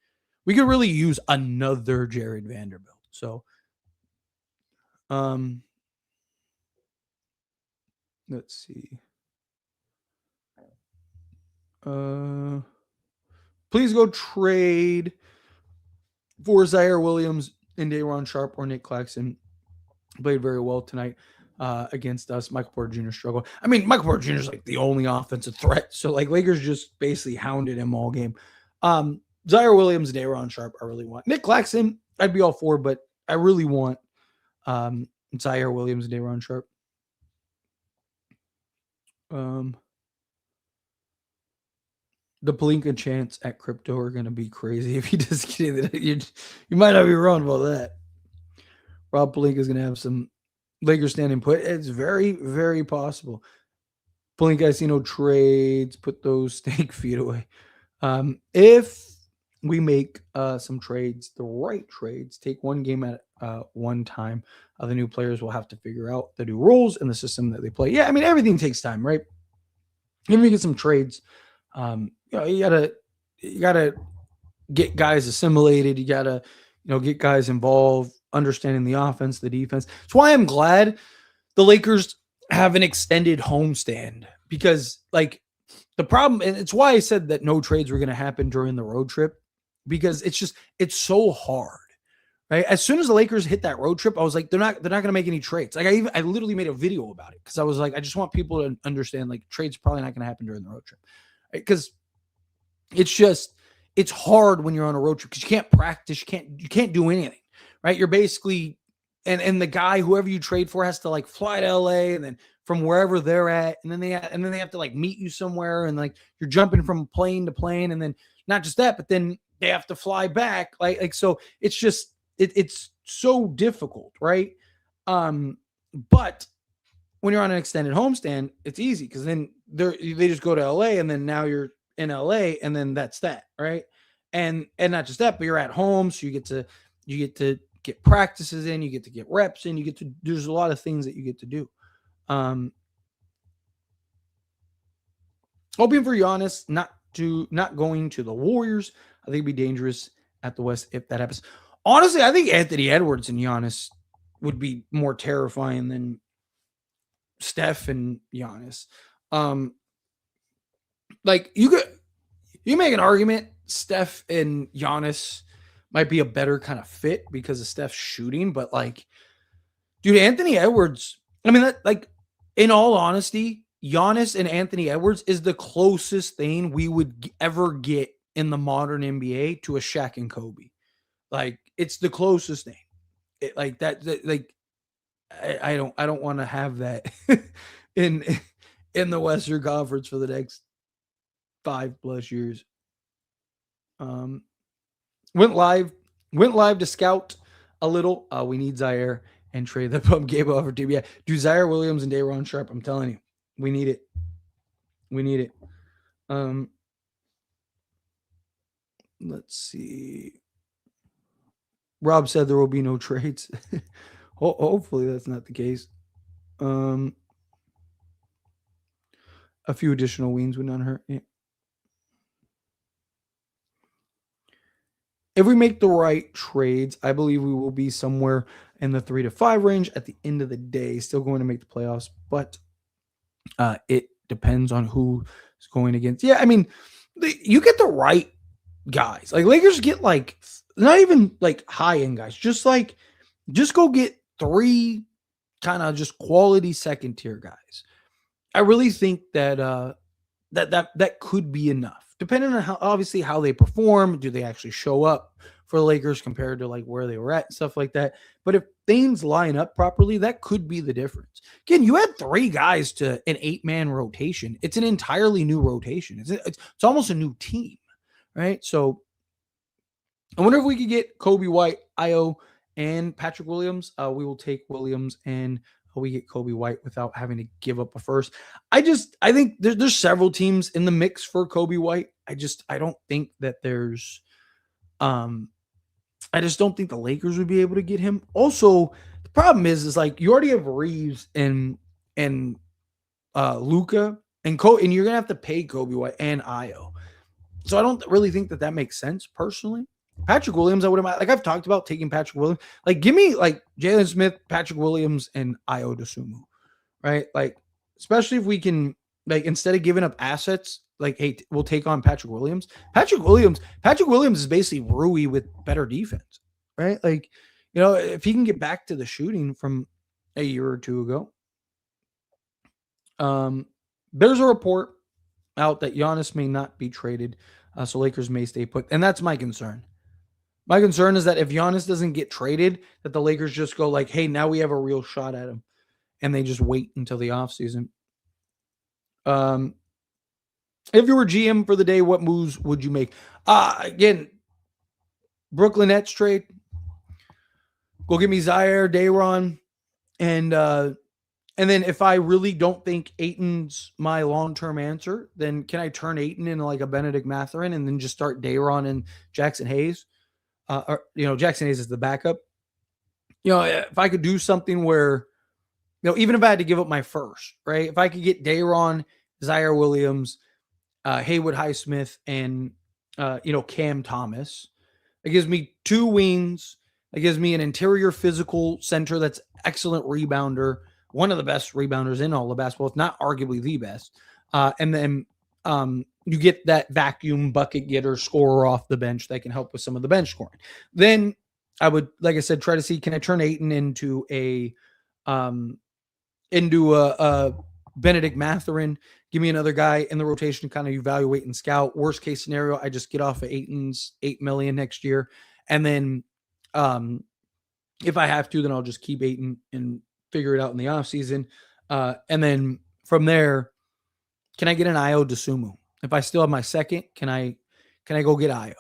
We could really use another Jared Vanderbilt. So, um, let's see. Please go trade for Zaire Williams and Dayron Sharp or Nick Claxton. Played very well tonight against us. Michael Porter Jr. struggled. I mean, Michael Porter Jr. is like the only offensive threat. So like Lakers just basically hounded him all game. Zaire Williams and Dayron Sharp, I really want. Nick Claxton, I'd be all for, but I really want Zaire Williams and Dayron Sharp. The Pelinka chants at crypto are going to be crazy if he does get it. You might not be wrong about that. Rob Pelinka is going to have some Lakers standing put. It's very, very possible. Pelinka, I see no trades. Put those steak feet away. If we make some trades, the right trades, take one game at one time, the new players will have to figure out the new rules and the system that they play. Yeah, I mean, everything takes time, right? If we get some trades, you gotta get guys assimilated. You gotta, get guys involved, understanding the offense, the defense. That's why I'm glad the Lakers have an extended homestand, because like the problem, and it's why I said that no trades were going to happen during the road trip, because it's so hard, right? As soon as the Lakers hit that road trip, I was like, they're not going to make any trades. Like I literally made a video about it because I was like, I just want people to understand like trades probably not going to happen during the road trip, right? Because it's hard when you're on a road trip because you can't practice, you can't do anything, right? You're basically and the guy, whoever you trade for, has to like fly to LA and then from wherever they're at, and then they have to like meet you somewhere, and like you're jumping from plane to plane, and then not just that, but then they have to fly back, like so it's just it's so difficult, right? But when you're on an extended homestand, it's easy because then they just go to LA, and then now you're in LA, and then that's that, right? And not just that, but you're at home, so you get to get practices in, you get to get reps in, there's a lot of things that you get to do. Hoping for Giannis not going to the Warriors. I think it'd be dangerous at the West if that happens. Honestly, I think Anthony Edwards and Giannis would be more terrifying than Steph and Giannis. Like you make an argument Steph and Giannis might be a better kind of fit because of Steph's shooting, but like, dude, Anthony Edwards, I mean, that, like, in all honesty, Giannis and Anthony Edwards is the closest thing we would ever get in the modern NBA to a Shaq and Kobe. Like, it's the closest thing. Like I don't want to have that in the Western Conference for the next 5+ years. Went live to scout a little. We need Zaire and trade the pump game over to. Yeah, do Zaire Williams and Dayron Sharp. I'm telling you, we need it. We need it. Let's see. Rob said there will be no trades. Hopefully that's not the case. A few additional wins would not hurt. Yeah. If we make the right trades, I believe we will be somewhere in the 3 to 5 range at the end of the day. Still going to make the playoffs, but it depends on who is going against. Yeah, I mean, you get the right guys. Like Lakers get like not even like high end guys. Just go get 3 kind of just quality second tier guys. I really think that that could be enough. Depending on how they perform, do they actually show up for the Lakers compared to like where they were at and stuff like that. But if things line up properly, that could be the difference. Again, you had 3 guys to an 8-man rotation. It's an entirely new rotation. It's almost a new team, right? So I wonder if we could get Kobe White, Io, and Patrick Williams. We will take Williams and we get Kobe White without having to give up a first. I think there's several teams in the mix for Kobe White. I don't think that there's I just don't think the Lakers would be able to get him. Also, the problem is like you already have Reeves and Luca and you're gonna have to pay Kobe White and Io. So I don't really think that makes sense personally. Patrick Williams, I wouldn't mind. Like I've talked about taking Patrick Williams. Like give me like Jalen Smith, Patrick Williams, and Io DeSumo, right? Like especially if we can like instead of giving up assets, like hey, we'll take on Patrick Williams. Patrick Williams is basically Rui with better defense, right? Like if he can get back to the shooting from a year or two ago. There's a report out that Giannis may not be traded, so Lakers may stay put, and that's my concern. My concern is that if Giannis doesn't get traded, that the Lakers just go like, hey, now we have a real shot at him. And they just wait until the offseason. If you were GM for the day, what moves would you make? Again, Brooklyn Nets trade. Go get me Zaire, Dayron, and then if I really don't think Ayton's my long-term answer, then can I turn Ayton into like a Benedict Mathurin and then just start Dayron and Jackson Hayes? Jackson Hayes is the backup. If I could do something where, even if I had to give up my first, right? If I could get Dayron, Zaire Williams, Haywood Highsmith, and, Cam Thomas, it gives me 2 wings. It gives me an interior physical center that's excellent rebounder, one of the best rebounders in all of basketball, if not arguably the best. And then you get that vacuum bucket getter scorer off the bench that can help with some of the bench scoring. Then I would, like I said, try to see, can I turn Ayton into a Benedict Mathurin? Give me another guy in the rotation to kind of evaluate and scout. Worst case scenario, I just get off of Ayton's $8 million next year. And then if I have to, then I'll just keep Ayton and figure it out in the offseason. And then from there, can I get an Io DeSumo? If I still have my second, can I go get Io?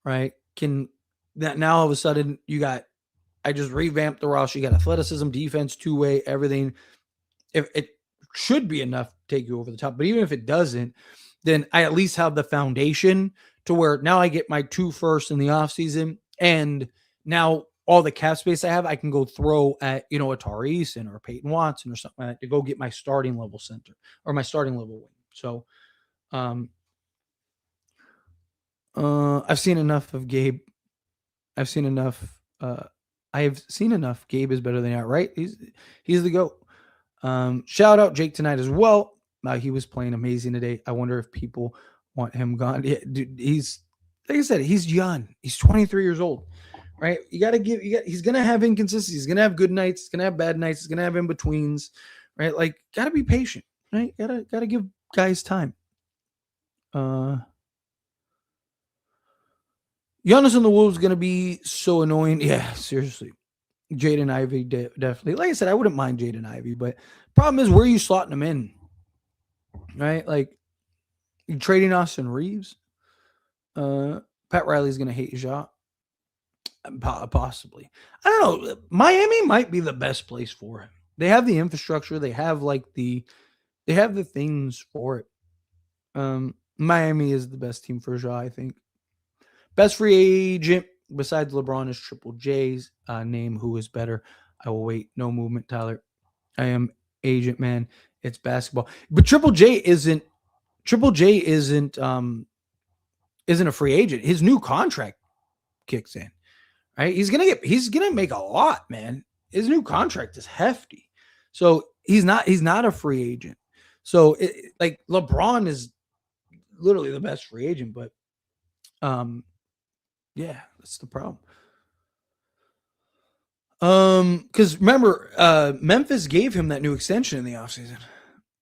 Right? Can that now all of a sudden I just revamped the roster. You got athleticism, defense, two-way, everything. If it should be enough to take you over the top, but even if it doesn't, then I at least have the foundation to where now I get my 2 firsts in the offseason, and now all the cap space I have, I can go throw at, a Tari Eason or Peyton Watson or something like that to go get my starting level center or my starting level wing. So, I've seen enough of Gabe. I've seen enough. I have seen enough. Gabe is better than that, right? He's the GOAT. Shout out Jake tonight as well. He was playing amazing today. I wonder if people want him gone. Yeah, dude, he's like I said, he's young. He's 23 years old, right? He's gonna have inconsistencies. He's gonna have good nights. He's gonna have bad nights. He's gonna have in betweens, right? Like, gotta be patient, right? Gotta give guys time. Giannis and the Wolves going to be so annoying. Yeah, seriously. Jaden Ivey, definitely. Like I said, I wouldn't mind Jaden Ivey, but problem is, where are you slotting him in? Right? Like, you trading Austin Reeves? Pat Riley's going to hate Ja. Possibly. I don't know. Miami might be the best place for him. They have the infrastructure. They have the things for it. Miami is the best team for Ja, I think. Best free agent besides LeBron is Triple J's. Name who is better. I will wait. No movement, Tyler. I am agent, man. It's basketball. But Triple J isn't a free agent. His new contract kicks in. Right? He's gonna make a lot, man. His new contract is hefty. So he's not a free agent. So like LeBron is literally the best free agent, but yeah, that's the problem. Because remember, Memphis gave him that new extension in the offseason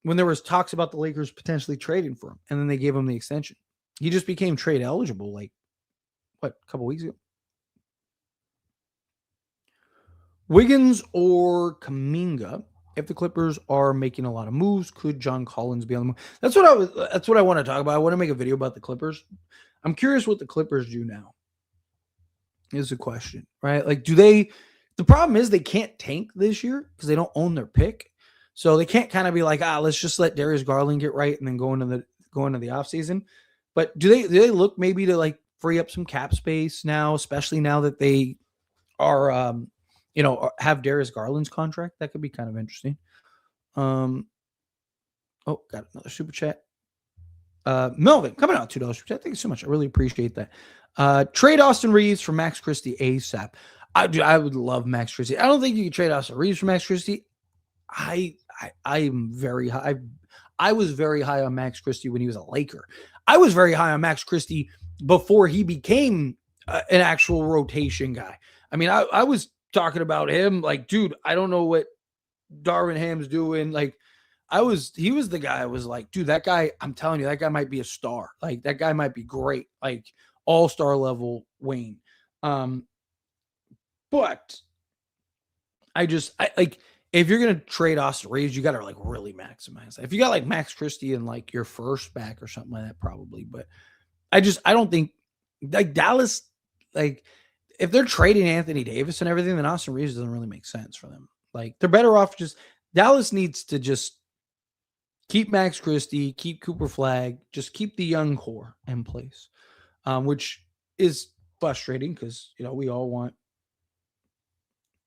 when there was talks about the Lakers potentially trading for him, and then they gave him the extension. He just became trade eligible, like, a couple weeks ago? Wiggins or Kaminga. If the Clippers are making a lot of moves, could John Collins be on the move? That's what I want to talk about. I want to make a video about the Clippers. I'm curious what the Clippers do now. Is the question, right? Like, do they? The problem is they can't tank this year because they don't own their pick, so they can't kind of be like, let's just let Darius Garland get right and then go into the offseason. But do they look maybe to like free up some cap space now, especially now that they are have Darius Garland's contract? That could be kind of interesting. Oh, got another super chat. Melvin coming out $2 super chat. Thank you so much. I really appreciate that. Trade Austin Reeves for Max Christie ASAP. I would love Max Christie. I don't think you can trade Austin Reeves for Max Christie. I am very high. I was very high on Max Christie when he was a Laker. I was very high on Max Christie before he became an actual rotation guy. I mean, I was talking about him like, dude, I don't know what Darvin Ham's doing. Like, he was the guy I was like, dude, that guy, I'm telling you, that guy might be a star. Like, that guy might be great. Like, all-star level Wayne. But I like, if you're gonna trade Austin Reeves, you gotta like really maximize that. If you got like Max Christie and like your first back or something like that, probably. But I don't think like Dallas, like if they're trading Anthony Davis and everything, then Austin Reeves doesn't really make sense for them. Like, they're better off just Dallas needs to just keep Max Christie, keep Cooper Flagg, just keep the young core in place, which is frustrating because we all want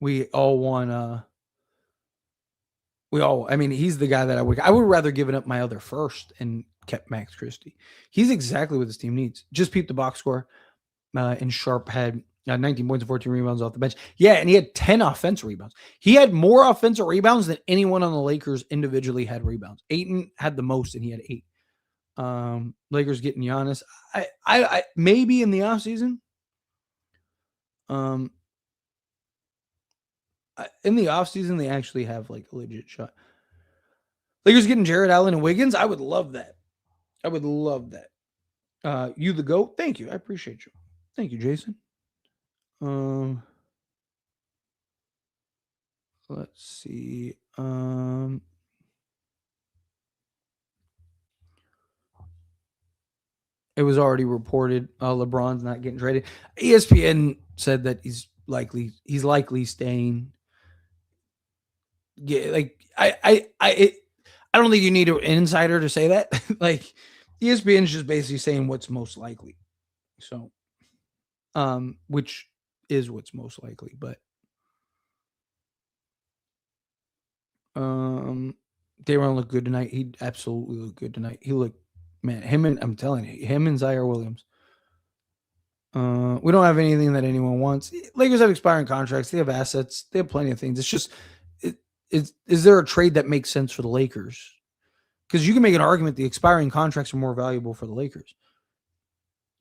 I mean, he's the guy that I would rather given up my other first and kept Max Christie. He's exactly what this team needs. Just peep the box score. And Sharp had 19 points and 14 rebounds off the bench. Yeah, and he had 10 offensive rebounds. He had more offensive rebounds than anyone on the Lakers individually had rebounds. Ayton had the most, and he had 8. Lakers getting Giannis. I maybe in the offseason. In the offseason, they actually have like a legit shot. Lakers getting Jared Allen and Wiggins. I would love that. I would love that. You the GOAT. Thank you. I appreciate you. Thank you, Jason. Let's see. It was already reported LeBron's not getting traded. ESPN said that he's likely staying. Yeah, like I don't think you need an insider to say that. Like, ESPN is just basically saying what's most likely. So, which is what's most likely, but Dayron looked good tonight. He absolutely looked good tonight. He looked, man, I'm telling you, him and Zaire Williams. We don't have anything that anyone wants. Lakers have expiring contracts. They have assets. They have plenty of things. It's just, is there a trade that makes sense for the Lakers? Because you can make an argument the expiring contracts are more valuable for the Lakers.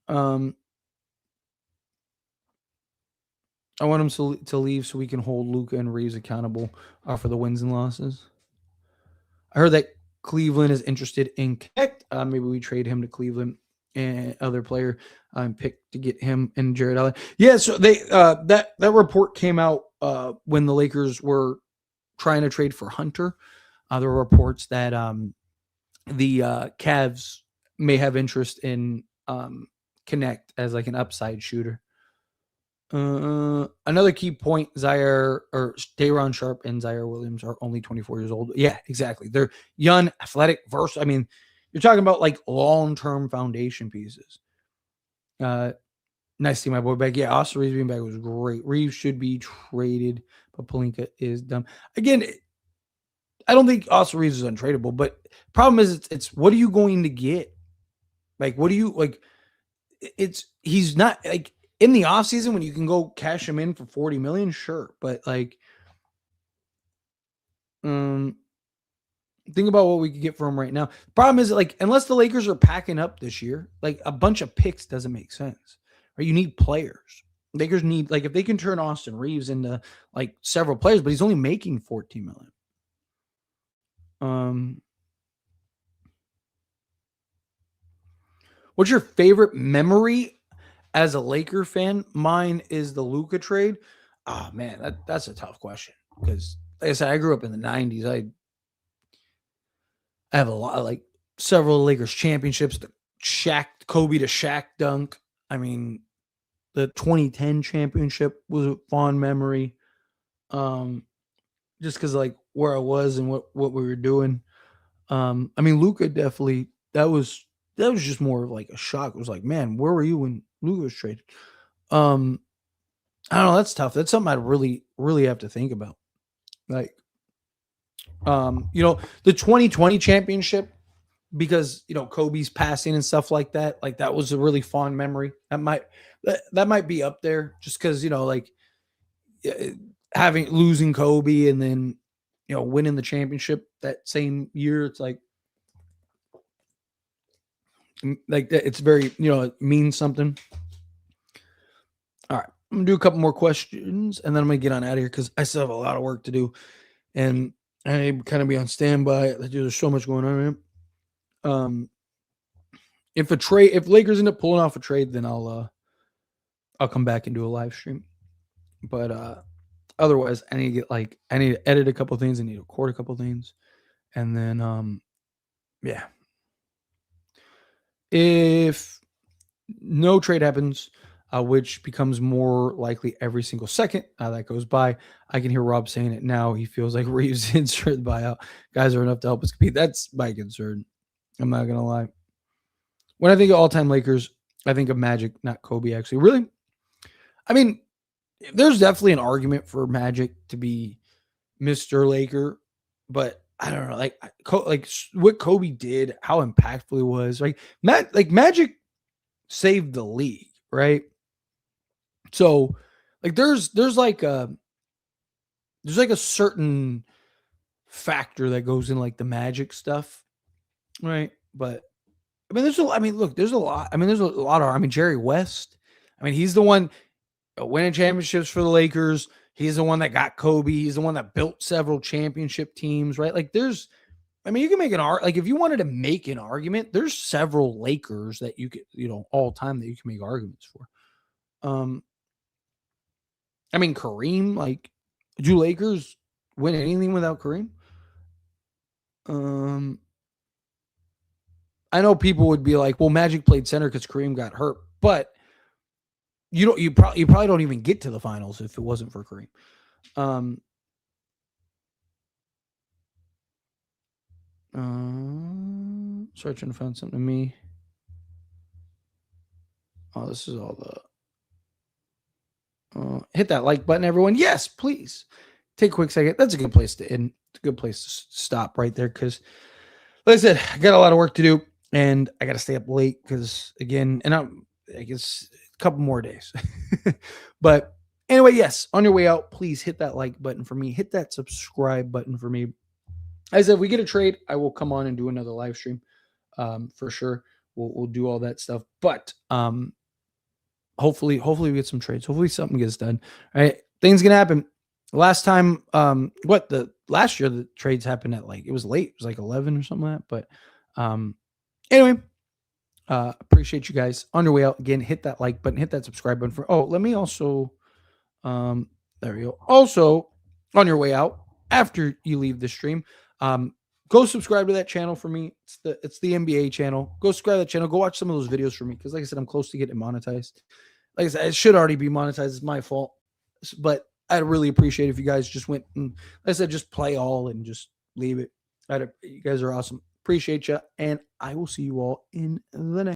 I want him to leave so we can hold Luka and Reeves accountable for the wins and losses. I heard that Cleveland is interested in Connect. Maybe we trade him to Cleveland and other player pick to get him and Jared Allen. Yeah, so they that report came out when the Lakers were trying to trade for Hunter. There were reports that the Cavs may have interest in Connect as like an upside shooter. Another key point: Dayron Sharp and Zaire Williams are only 24 years old. Yeah, exactly. They're young, athletic, versatile. I mean, you're talking about like long-term foundation pieces. Nice to see my boy back. Yeah, Austin Reeves being back was great. Reeves should be traded, but Pelinka is dumb. Again, I don't think Austin Reeves is untradeable, but problem is it's what are you going to get? Like, what do you like? He's not like in the offseason when you can go cash him in for $40 million, sure. But like, think about what we could get for him right now. The problem is like, unless the Lakers are packing up this year, like a bunch of picks doesn't make sense. Right? You need players. Lakers need, like, if they can turn Austin Reeves into like several players, but he's only making $14 million. What's your favorite memory as a Laker fan? Mine is the Luka trade. Oh man, that's a tough question because, like I said, I grew up in the '90s. I have a lot, like several Lakers championships. The Kobe to Shaq dunk. I mean, the 2010 championship was a fond memory. Um, just because like where I was and what we were doing. I mean, Luca definitely that was just more of like a shock. It was like, man, where were you when Luca was traded? Um, I don't know. That's tough. That's something I really have to think about. Like, the 2020 championship because Kobe's passing and stuff like that. Like that was a really fond memory. That might be up there just because like eh, having losing Kobe and then winning the championship that same year. It's like that. It's very it means something. All right, I'm gonna do a couple more questions and then I'm gonna get on out of here because I still have a lot of work to do and I kind of be on standby. There's so much going on. Right? If Lakers end up pulling off a trade, then I'll come back and do a live stream. But otherwise, I need to edit a couple things, I need to record a couple things, and then yeah. If no trade happens, which becomes more likely every single second that goes by, I can hear Rob saying it now. He feels like Reeves' insured buyout guys are enough to help us compete. That's my concern. I'm not gonna lie. When I think of all-time Lakers, I think of Magic, not Kobe. Actually, really. I mean, there's definitely an argument for Magic to be Mr. Laker, but I don't know, like what Kobe did, how impactful he was. Like Magic saved the league, right? So, like there's like a certain factor that goes in like the Magic stuff, right? But look, there's a lot. I mean, there's a lot of. I mean, Jerry West. I mean, he's the one winning championships for the Lakers. He's the one that got Kobe. He's the one that built several championship teams, right? Like you can make an art. Like if you wanted to make an argument, there's several Lakers that you could, all time that you can make arguments for. I mean, Kareem, like, do Lakers win anything without Kareem? I know people would be like, well, Magic played center because Kareem got hurt, but you probably don't even get to the finals if it wasn't for Kareem. Searching to find something to me. Oh, this is all the hit that like button, everyone. Yes, please take a quick second. That's a good place to end. It's a good place to stop right there because, like I said, I got a lot of work to do and I got to stay up late because again, and I guess a couple more days. But anyway, yes, on your way out, please hit that like button for me. Hit that subscribe button for me. As I said, if we get a trade, I will come on and do another live stream for sure. We'll do all that stuff. But hopefully we get some trades. Hopefully something gets done. All right. Things can happen. Last time, last year the trades happened at it was late. It was like 11 or something like that. But anyway, appreciate you guys. On your way out, again, hit that like button, hit that subscribe button let me also, there we go. Also, on your way out, after you leave the stream, go subscribe to that channel for me. It's the NBA channel. Go subscribe to that channel. Go watch some of those videos for me. Cause like I said, I'm close to getting monetized. Like I said, it should already be monetized. It's my fault, but I'd really appreciate if you guys just went and, like I said, just play all and just leave it. You guys are awesome. Appreciate you. And I will see you all in the next.